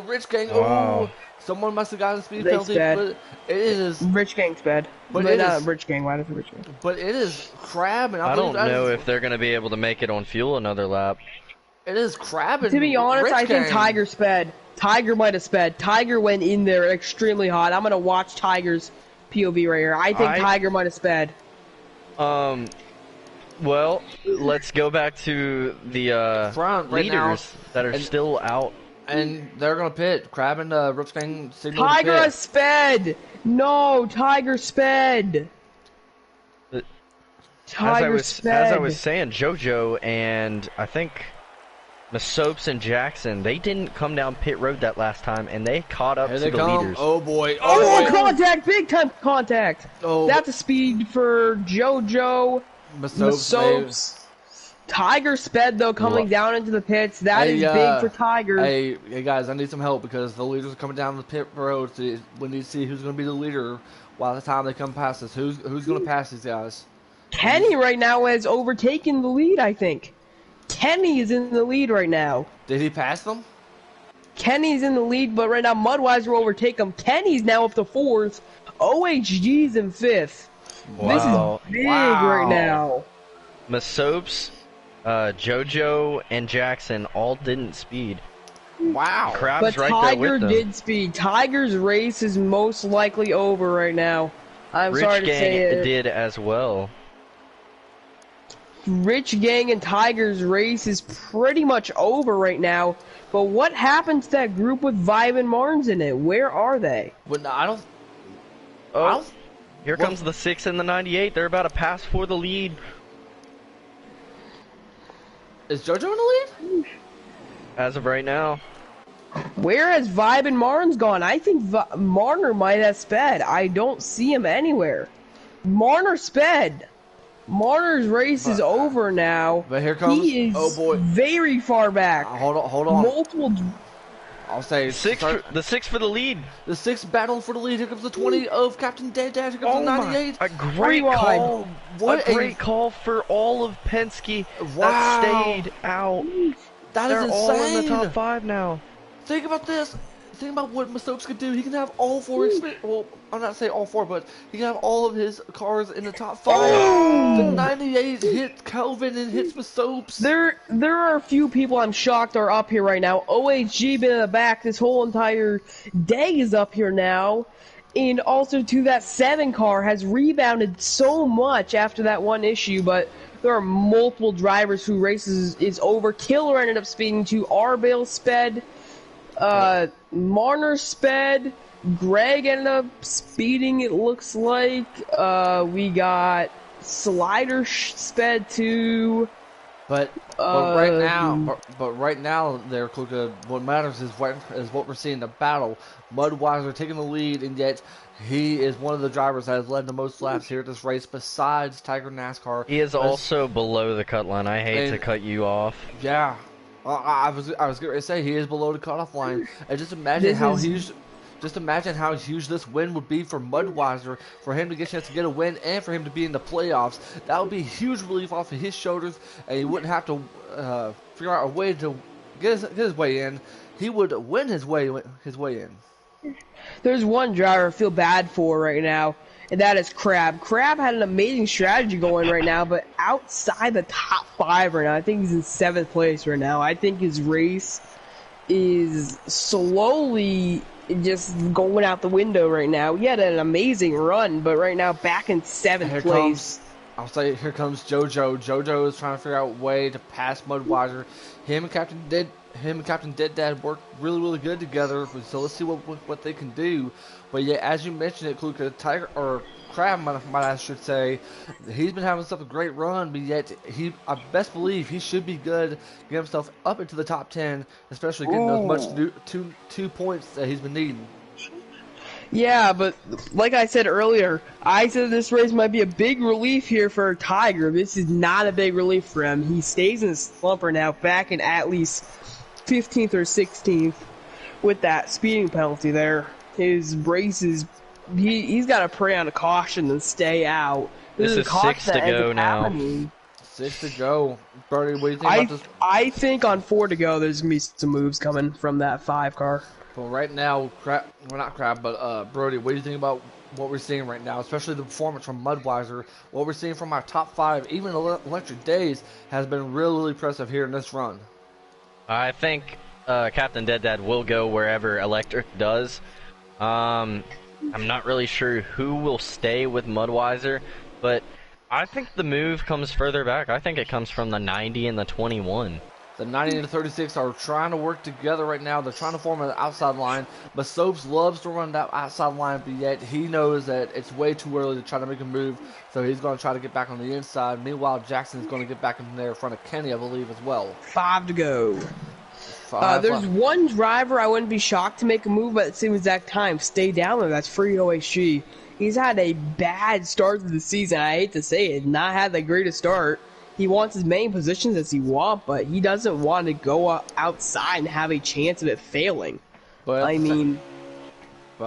Rich Gang. Wow. Someone must have gotten a speed penalty. But it is Rich Gang's bad. But it is Rich Gang. Why does Rich Gang? But it is Crab, and I don't know if they're going to be able to make it on fuel another lap. It is Crab. And to be honest, Rich I think Gang. Tiger sped. Tiger might have sped. Tiger went in there extremely hot. I'm gonna watch Tiger's POV right here. I think Tiger might have sped. Well, let's go back to the front right leaders that are still out. And they're gonna pit. Crab and Rich Gang signal. Tiger has sped. No, Tiger sped. Tiger sped. As I was saying, JoJo and I think Soaps and Jackson, they didn't come down pit road that last time, and they caught up to the leaders. Oh boy! Oh, contact! Big time contact! Oh, that's a speed for JoJo. Soaps. Tiger sped though, coming down into the pits. That is big for Tiger. Hey guys, I need some help because the leaders are coming down the pit road. So we need to see who's going to be the leader while the time they come past us. Who's going to pass these guys? Kenny right now has overtaken the lead, I think. Kenny is in the lead right now. Did he pass them? Kenny's in the lead, but right now Mudwise will overtake him. Kenny's now up to 4th. OHG's in 5th. Wow. This is big right now. Masopes, JoJo, and Jackson all didn't speed. Wow. Crab's but right Tiger there with them. did speed. Tiger's race is most likely over right now. I'm sorry to say it. Rich Gang did as well. Rich Gang and Tiger's race is pretty much over right now. But what happened to that group with Vibe and Marnes in it? Where are they? Well, no, I don't. Oh, here comes the 6 and the 98. They're about to pass for the lead. Is JoJo in the lead? As of right now. Where has Vibe and Marnes gone? I think Marner might have sped. I don't see him anywhere. Marner sped. Marner's race is over now. But here comes. He is very far back. Hold on. I'll say the six for the lead. The 6th battle for the lead. Here comes the 20 of Captain Dead Dash. Here comes the 98. A great call. What a great call for all of Penske that stayed out. They're insane. All in the top 5 now. Think about this. Think about what Mastopes could do. He can have all 4 well, I'm not saying all 4, but he can have all of his cars in the top 5. The 98 hits Kelvin and hits Mastopes. There are a few people I'm shocked are up here right now. OHG been in the back this whole entire day is up here now. And also, too, that 7 car has rebounded so much after that one issue, but there are multiple drivers who races is over. Killer ended up speeding to Arbale sped. Marner sped. Greg ended up speeding, it looks like. We got Slider sped too. But right now, there, Kluka, what matters is what we're seeing in the battle. Mudweiser taking the lead, and yet he is one of the drivers that has led the most laps here at this race, besides Tiger NASCAR. He is also below the cut line. I hate to cut you off. Yeah, I was going to say he is below the cutoff line, and just imagine how huge this win would be for Mudweiser, for him to get a chance to get a win and for him to be in the playoffs. That would be a huge relief off of his shoulders, and he wouldn't have to figure out a way to get his way in. He would win his way in. There's one driver I feel bad for right now, and that is Crab. Crab had an amazing strategy going right now, but outside the top 5 right now. I think he's in 7th place right now. I think his race is slowly just going out the window right now. He had an amazing run, but right now back in 7th place. Here comes JoJo. JoJo is trying to figure out a way to pass Mudweiser. Him and Captain Dead Dad work really, really good together. So let's see what they can do. But yeah, as you mentioned it, Kluka, Crab, I should say, he's been having such a great run, but yet I best believe he should be good to get himself up into the top 10, especially getting those much two points that he's been needing. Yeah, but like I said earlier, I said this race might be a big relief here for Tiger. This is not a big relief for him. He stays in his slumper now, back in at least 15th or 16th with that speeding penalty there. His race is... He's got to pray on a caution and stay out. This is 6 to go now. 6 to go. Brody, what do you think about this? I think on 4 to go, there's going to be some moves coming from that 5 car. Well, right now, Brody, what do you think about what we're seeing right now, especially the performance from Mudweiser? What we're seeing from our top 5, even Electric Days, has been really, really impressive here in this run. I think Captain Dead Dad will go wherever Electric does. I'm not really sure who will stay with Mudweiser, but I think the move comes further back. I think it comes from the 90 and the 21. The 90 and the 36 are trying to work together right now. They're trying to form an outside line, but Soaps loves to run that outside line, but yet he knows that it's way too early to try to make a move, so he's going to try to get back on the inside. Meanwhile, Jackson's going to get back in there in front of Kenny, I believe, as well. 5 to go. There's one driver I wouldn't be shocked to make a move, but at the same exact time, stay down there. That's Free OHG. He's had a bad start to the season. I hate to say it, not had the greatest start. He wants as many positions as he wants, but he doesn't want to go outside and have a chance of it failing. But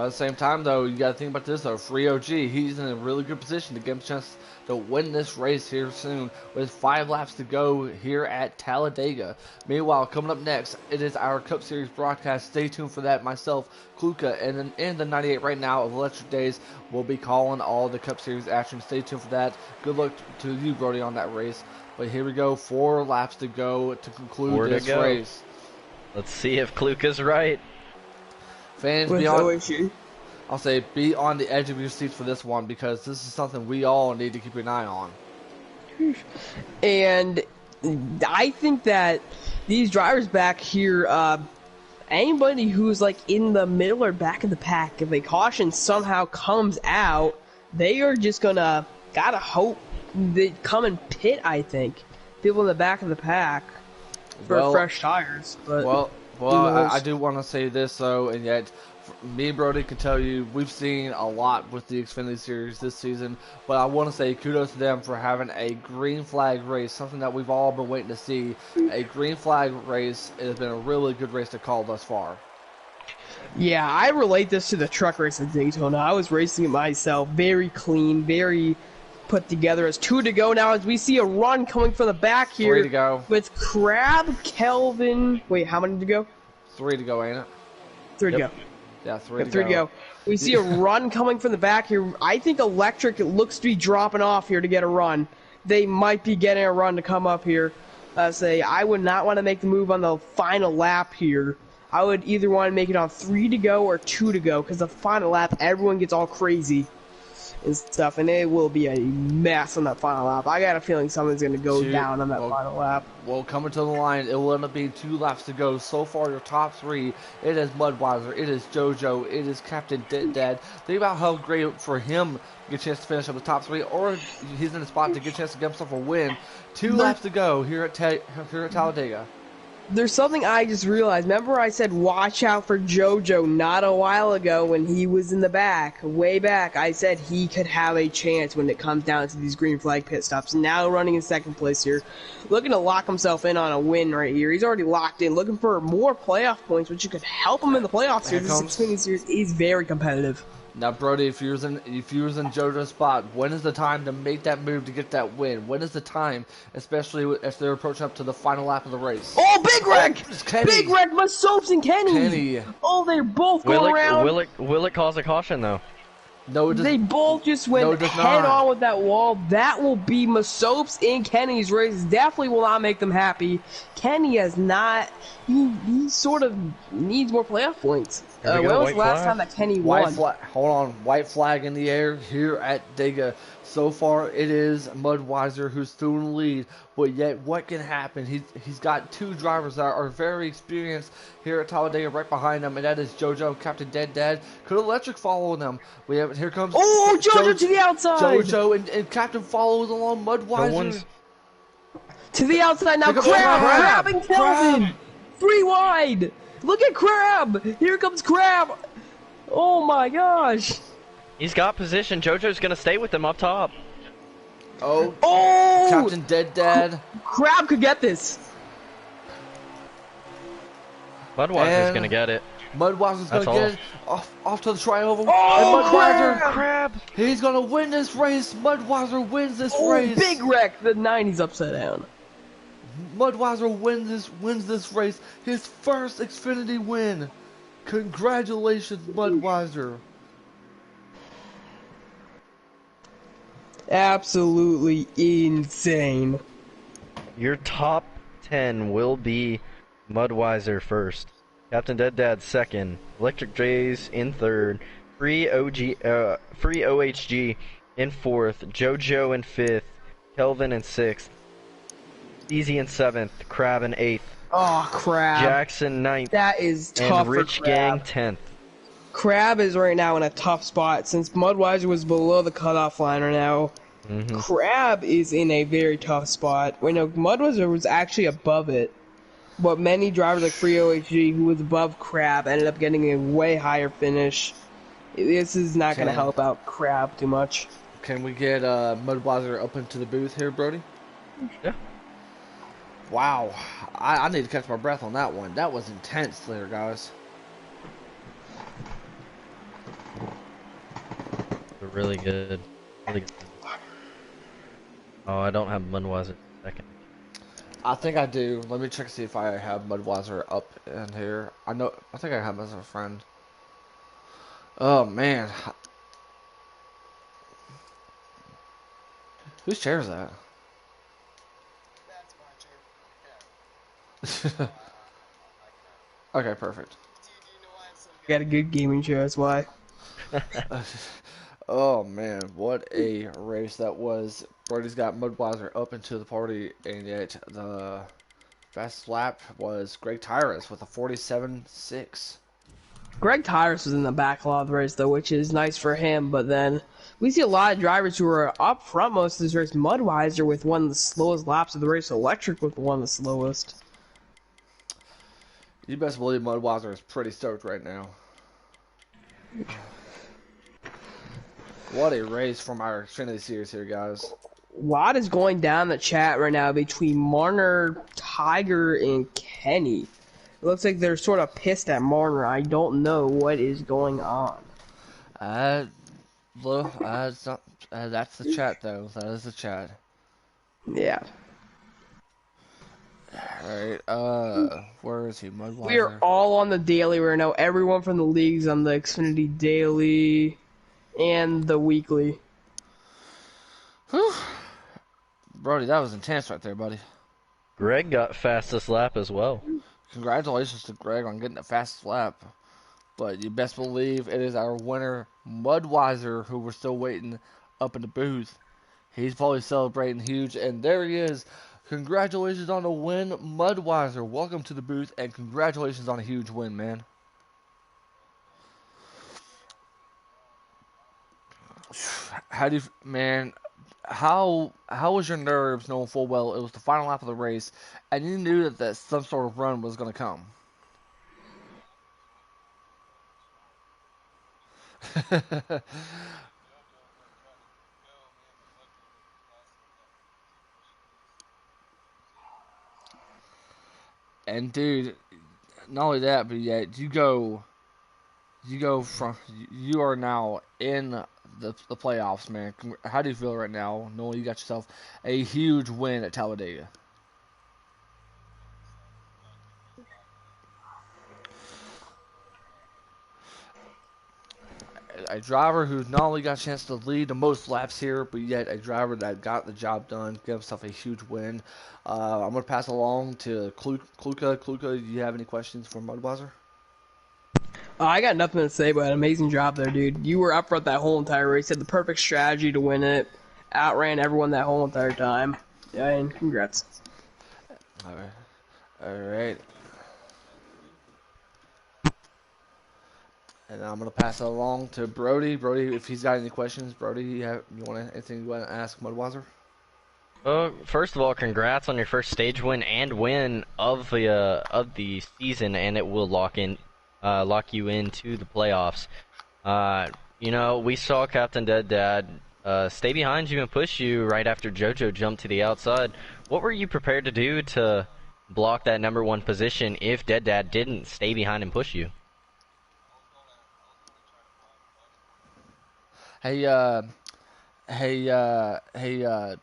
at the same time, though, you got to think about this, though. Free OG, he's in a really good position to get him a chance to win this race here soon with 5 laps to go here at Talladega. Meanwhile, coming up next, it is our Cup Series broadcast. Stay tuned for that. Myself, Kluka, and then in the 98 right now of Electric Days, will be calling all the Cup Series action. Stay tuned for that. Good luck to you, Brody, on that race. But here we go, 4 laps to go to conclude this race. Let's see if Kluka's right. Fans, I'll say be on the edge of your seats for this one, because this is something we all need to keep an eye on. And I think that these drivers back here, anybody who's like in the middle or back of the pack, if a caution somehow comes out, they are just gotta hope they come and pit, I think. People in the back of the pack for fresh tires. But I do want to say this, though, and yet me and Brody can tell you we've seen a lot with the Xfinity Series this season, but I want to say kudos to them for having a green flag race, something that we've all been waiting to see. A green flag race has been a really good race to call thus far. Yeah, I relate this to the truck race at Daytona. I was racing it myself. Very clean, very put together. As 2 to go now as we see a run coming from the back 3 to here go. with Crab, Kelvin. Wait, how many to go? 3 to go, ain't it? 3 to Yep. go. Yeah, 3 to 3 to go. go. We see a run coming from the back here. I think Electric looks to be dropping off here to get a run. They might be getting a run to come up here. I would not want to make the move on the final lap here. I would either want to make it on 3 to go or 2 to go, because the final lap, everyone gets all crazy and stuff, and it will be a mess on that final lap. I got a feeling someone's going to go down on that final lap. Well, coming to the line, it will end up being 2 laps to go. So far, your top 3, it is Mudweiser, it is JoJo, it is Captain Dad. Think about how great for him to get a chance to finish up the top 3, or he's in a spot to get a chance to get himself a win. 2 laps to go here at Talladega. There's something I just realized. Remember I said watch out for JoJo not a while ago when he was in the back, way back. I said he could have a chance when it comes down to these green flag pit stops. Now running in second place here, looking to lock himself in on a win right here. He's already locked in, looking for more playoff points, which could help him in the playoffs here. This Xfinity Series is very competitive. Now, Brody, if you was in JoJo's spot, when is the time to make that move to get that win? When is the time, especially if they're approaching up to the final lap of the race? Oh, Big Wreck! Oh, Big Wreck, Soaps and Kenny! Oh, they're both going around. Will it cause a caution, though? No, it doesn't. They both just went head on with that wall. That will be Masopes in Kenny's race. Definitely will not make them happy. Kenny has not. He sort of needs more playoff points. When was the last time that Kenny won? Hold on. White flag in the air here at Dega. So far, it is Mudweiser who's still in the lead. But yet, what can happen? He's got 2 drivers that are very experienced here at Talladega right behind him, and that is JoJo, Captain Dad. Could Electric follow them? Here comes JoJo to the outside. JoJo and Captain follows along Mudweiser. To the outside now. Crab and Kelvin. 3 wide. Look at Crab. Here comes Crab. Oh my gosh. He's got position. JoJo's gonna stay with him up top. Oh! Captain Dad. Crab could get this. Mudweiser's gonna get it. Mudweiser's gonna get it off to the trioval. Oh, and Crab! He's gonna win this race. Mudweiser wins this race. Big Wreck. The 90's upside down. Mudweiser wins this race. His first Xfinity win. Congratulations, Mudweiser. Absolutely insane. Your top 10 will be Mudweiser first, Captain Dad second, Electric Jays in third, Free OHG in fourth, JoJo in fifth, Kelvin in sixth, Easy in seventh, Crab in eighth. Oh, Crab. Jackson ninth. That is tough. And Rich Gang 10th. Crab is right now in a tough spot since Mudweiser was below the cutoff line right now. Crab is in a very tough spot. Wait, no, Mudweiser was actually above it. But many drivers like Free OHG, who was above Crab, ended up getting a way higher finish. This is not going to help out Crab too much. Can we get Mudweiser up into the booth here, Brody? Yeah. Wow. I need to catch my breath on that one. That was intense there, guys. They're really good. Really good. Oh, I don't have Mudweiser second. I think I do. Let me check to see if I have Mudweiser up in here. I think I have him as a friend. Oh, man. Whose chair is that? Okay, perfect. Got a good gaming chair, that's why. Oh man, what a race that was. Brody's got Mudweiser up into the party, and yet the best lap was Greg Tyrus with a 47.6. Greg Tyrus was in the back a lot of the race, though, which is nice for him, but then we see a lot of drivers who are up front most of this race. Mudweiser with one of the slowest laps of the race, Electric with one of the slowest. You best believe Mudweiser is pretty stoked right now. What a race from our Xfinity Series here, guys. A lot is going down the chat right now between Marner, Tiger, and Kenny. It looks like they're sort of pissed at Marner. I don't know what is going on. Uh, Well, it's not, that's the chat, though. That is the chat. Yeah. Alright, where is he? We are Mudweiser? all on the daily right now. Everyone from the league's on the Xfinity daily and the weekly. Whew. Brody, that was intense right there, buddy. Greg got fastest lap as well. Congratulations to Greg on getting the fastest lap. But you best believe it is our winner, Mudweiser, who we're still waiting up in the booth. He's probably celebrating huge, and there he is. Congratulations on the win, Mudweiser. Welcome to the booth, and congratulations on a huge win, man. How do you, man? How was your nerves knowing full well it was the final lap of the race, and you knew that some sort of run was going to come? And dude, not only that, but yet you are now in the playoffs, man. How do you feel right now, knowing you got yourself a huge win at Talladega? A driver who's not only got a chance to lead the most laps here, but yet a driver that got the job done, gave himself a huge win. I'm going to pass it along to Kluka. Kluka, do you have any questions for Mudweiser? I got nothing to say, but amazing job there, dude. You were up front that whole entire race. Had the perfect strategy to win it. Outran everyone that whole entire time. Yeah, and congrats. All right. All right. And I'm gonna pass it along to Brody. Brody, if he's got any questions, Brody, anything you want to ask Mudweiser? First of all, congrats on your first stage win of the season, and it will lock you into the playoffs. We saw Captain Dead Dad stay behind you and push you right after JoJo jumped to the outside. What were you prepared to do to block that number one position if Dead Dad didn't stay behind and push you? Hey,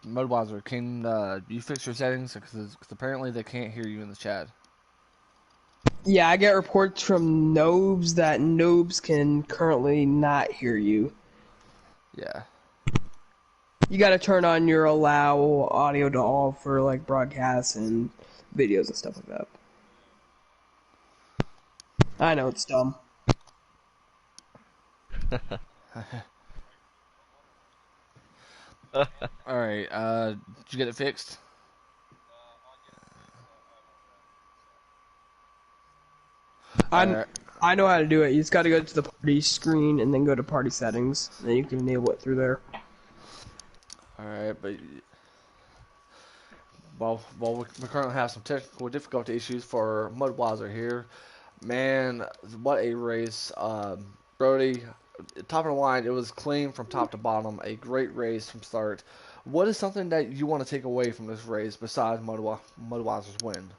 Mudweiser, can you fix your settings? Because apparently they can't hear you in the chat. Yeah, I get reports from Nobes that Nobes can currently not hear you. Yeah. You gotta turn on your allow audio to all for like broadcasts and videos and stuff like that. I know it's dumb. All right. Did you get it fixed? I know how to do it. You just gotta go to the party screen and then go to party settings. And then you can enable it through there. All right, but we currently have some technical difficulty issues for Mudweiser here. Man, what a race. Brody, top of the line, it was clean from top to bottom. A great race from start. What is something that you want to take away from this race besides Mudweiser's win?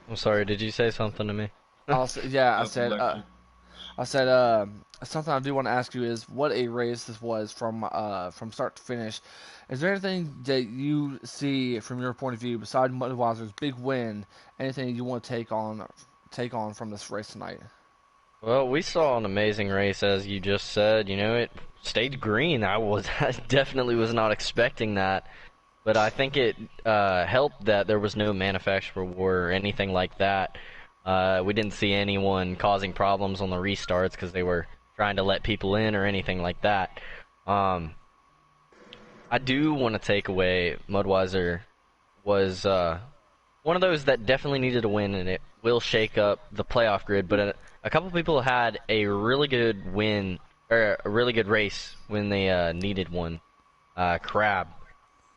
I'm sorry, did you say something to me? Yeah, I said, something I do want to ask you is what a race this was from start to finish. Is there anything that you see from your point of view besides Mudweiser's big win? Anything you want to take on from this race tonight? Well, we saw an amazing race, as you just said. It stayed green. I definitely was not expecting that, but I think it helped that there was no manufacturer war or anything like that. We didn't see anyone causing problems on the restarts because they were trying to let people in or anything like that. I do want to take away Mudweiser was one of those that definitely needed a win, and it will shake up the playoff grid. But a couple people had a really good win, or a really good race when they needed one. Crab,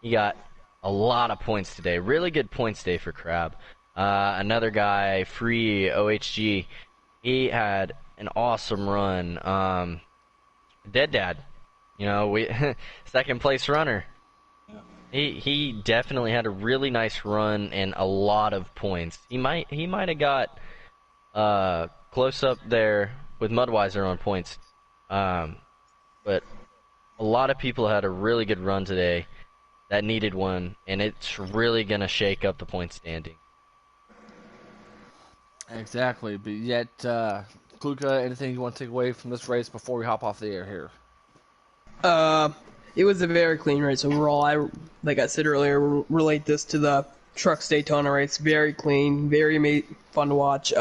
he got a lot of points today. Really good points day for Crab. Another guy, Free OHG, he had an awesome run. Dead Dad, we second place runner. He definitely had a really nice run and a lot of points. He might have got close up there with Mudweiser on points. But a lot of people had a really good run today that needed one, and it's really gonna shake up the point standing. Exactly. But yet, Kluka, anything you want to take away from this race before we hop off the air here? Uh, it was a very clean race overall. Like I said earlier, relate this to the Trucks Daytona race. Very clean, very fun to watch.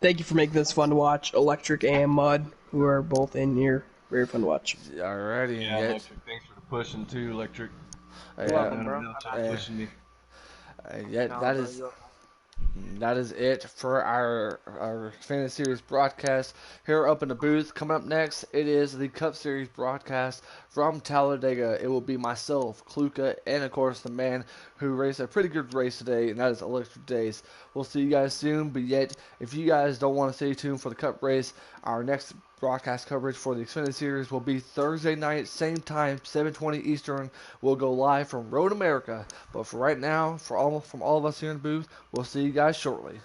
Thank you for making this fun to watch. Electric and Mud, who are both in here, very fun to watch. Alrighty. Yeah, Electric. Thanks for the pushing too, Electric. Yeah, You're welcome, bro. No time pushing me. yeah, No, that bro, is that is it for our Fantasy Series broadcast here up in the booth. Coming up next, it is the Cup Series broadcast from Talladega. It will be myself, Kluka, and of course the man who raced a pretty good race today, and that is Electric Days. We'll see you guys soon, but yet, if you guys don't want to stay tuned for the Cup race, our next broadcast coverage for the Xfinity Series will be Thursday night, same time, 7:20 Eastern. We'll go live from Road America. But for right now, from all of us here in the booth, we'll see you guys shortly.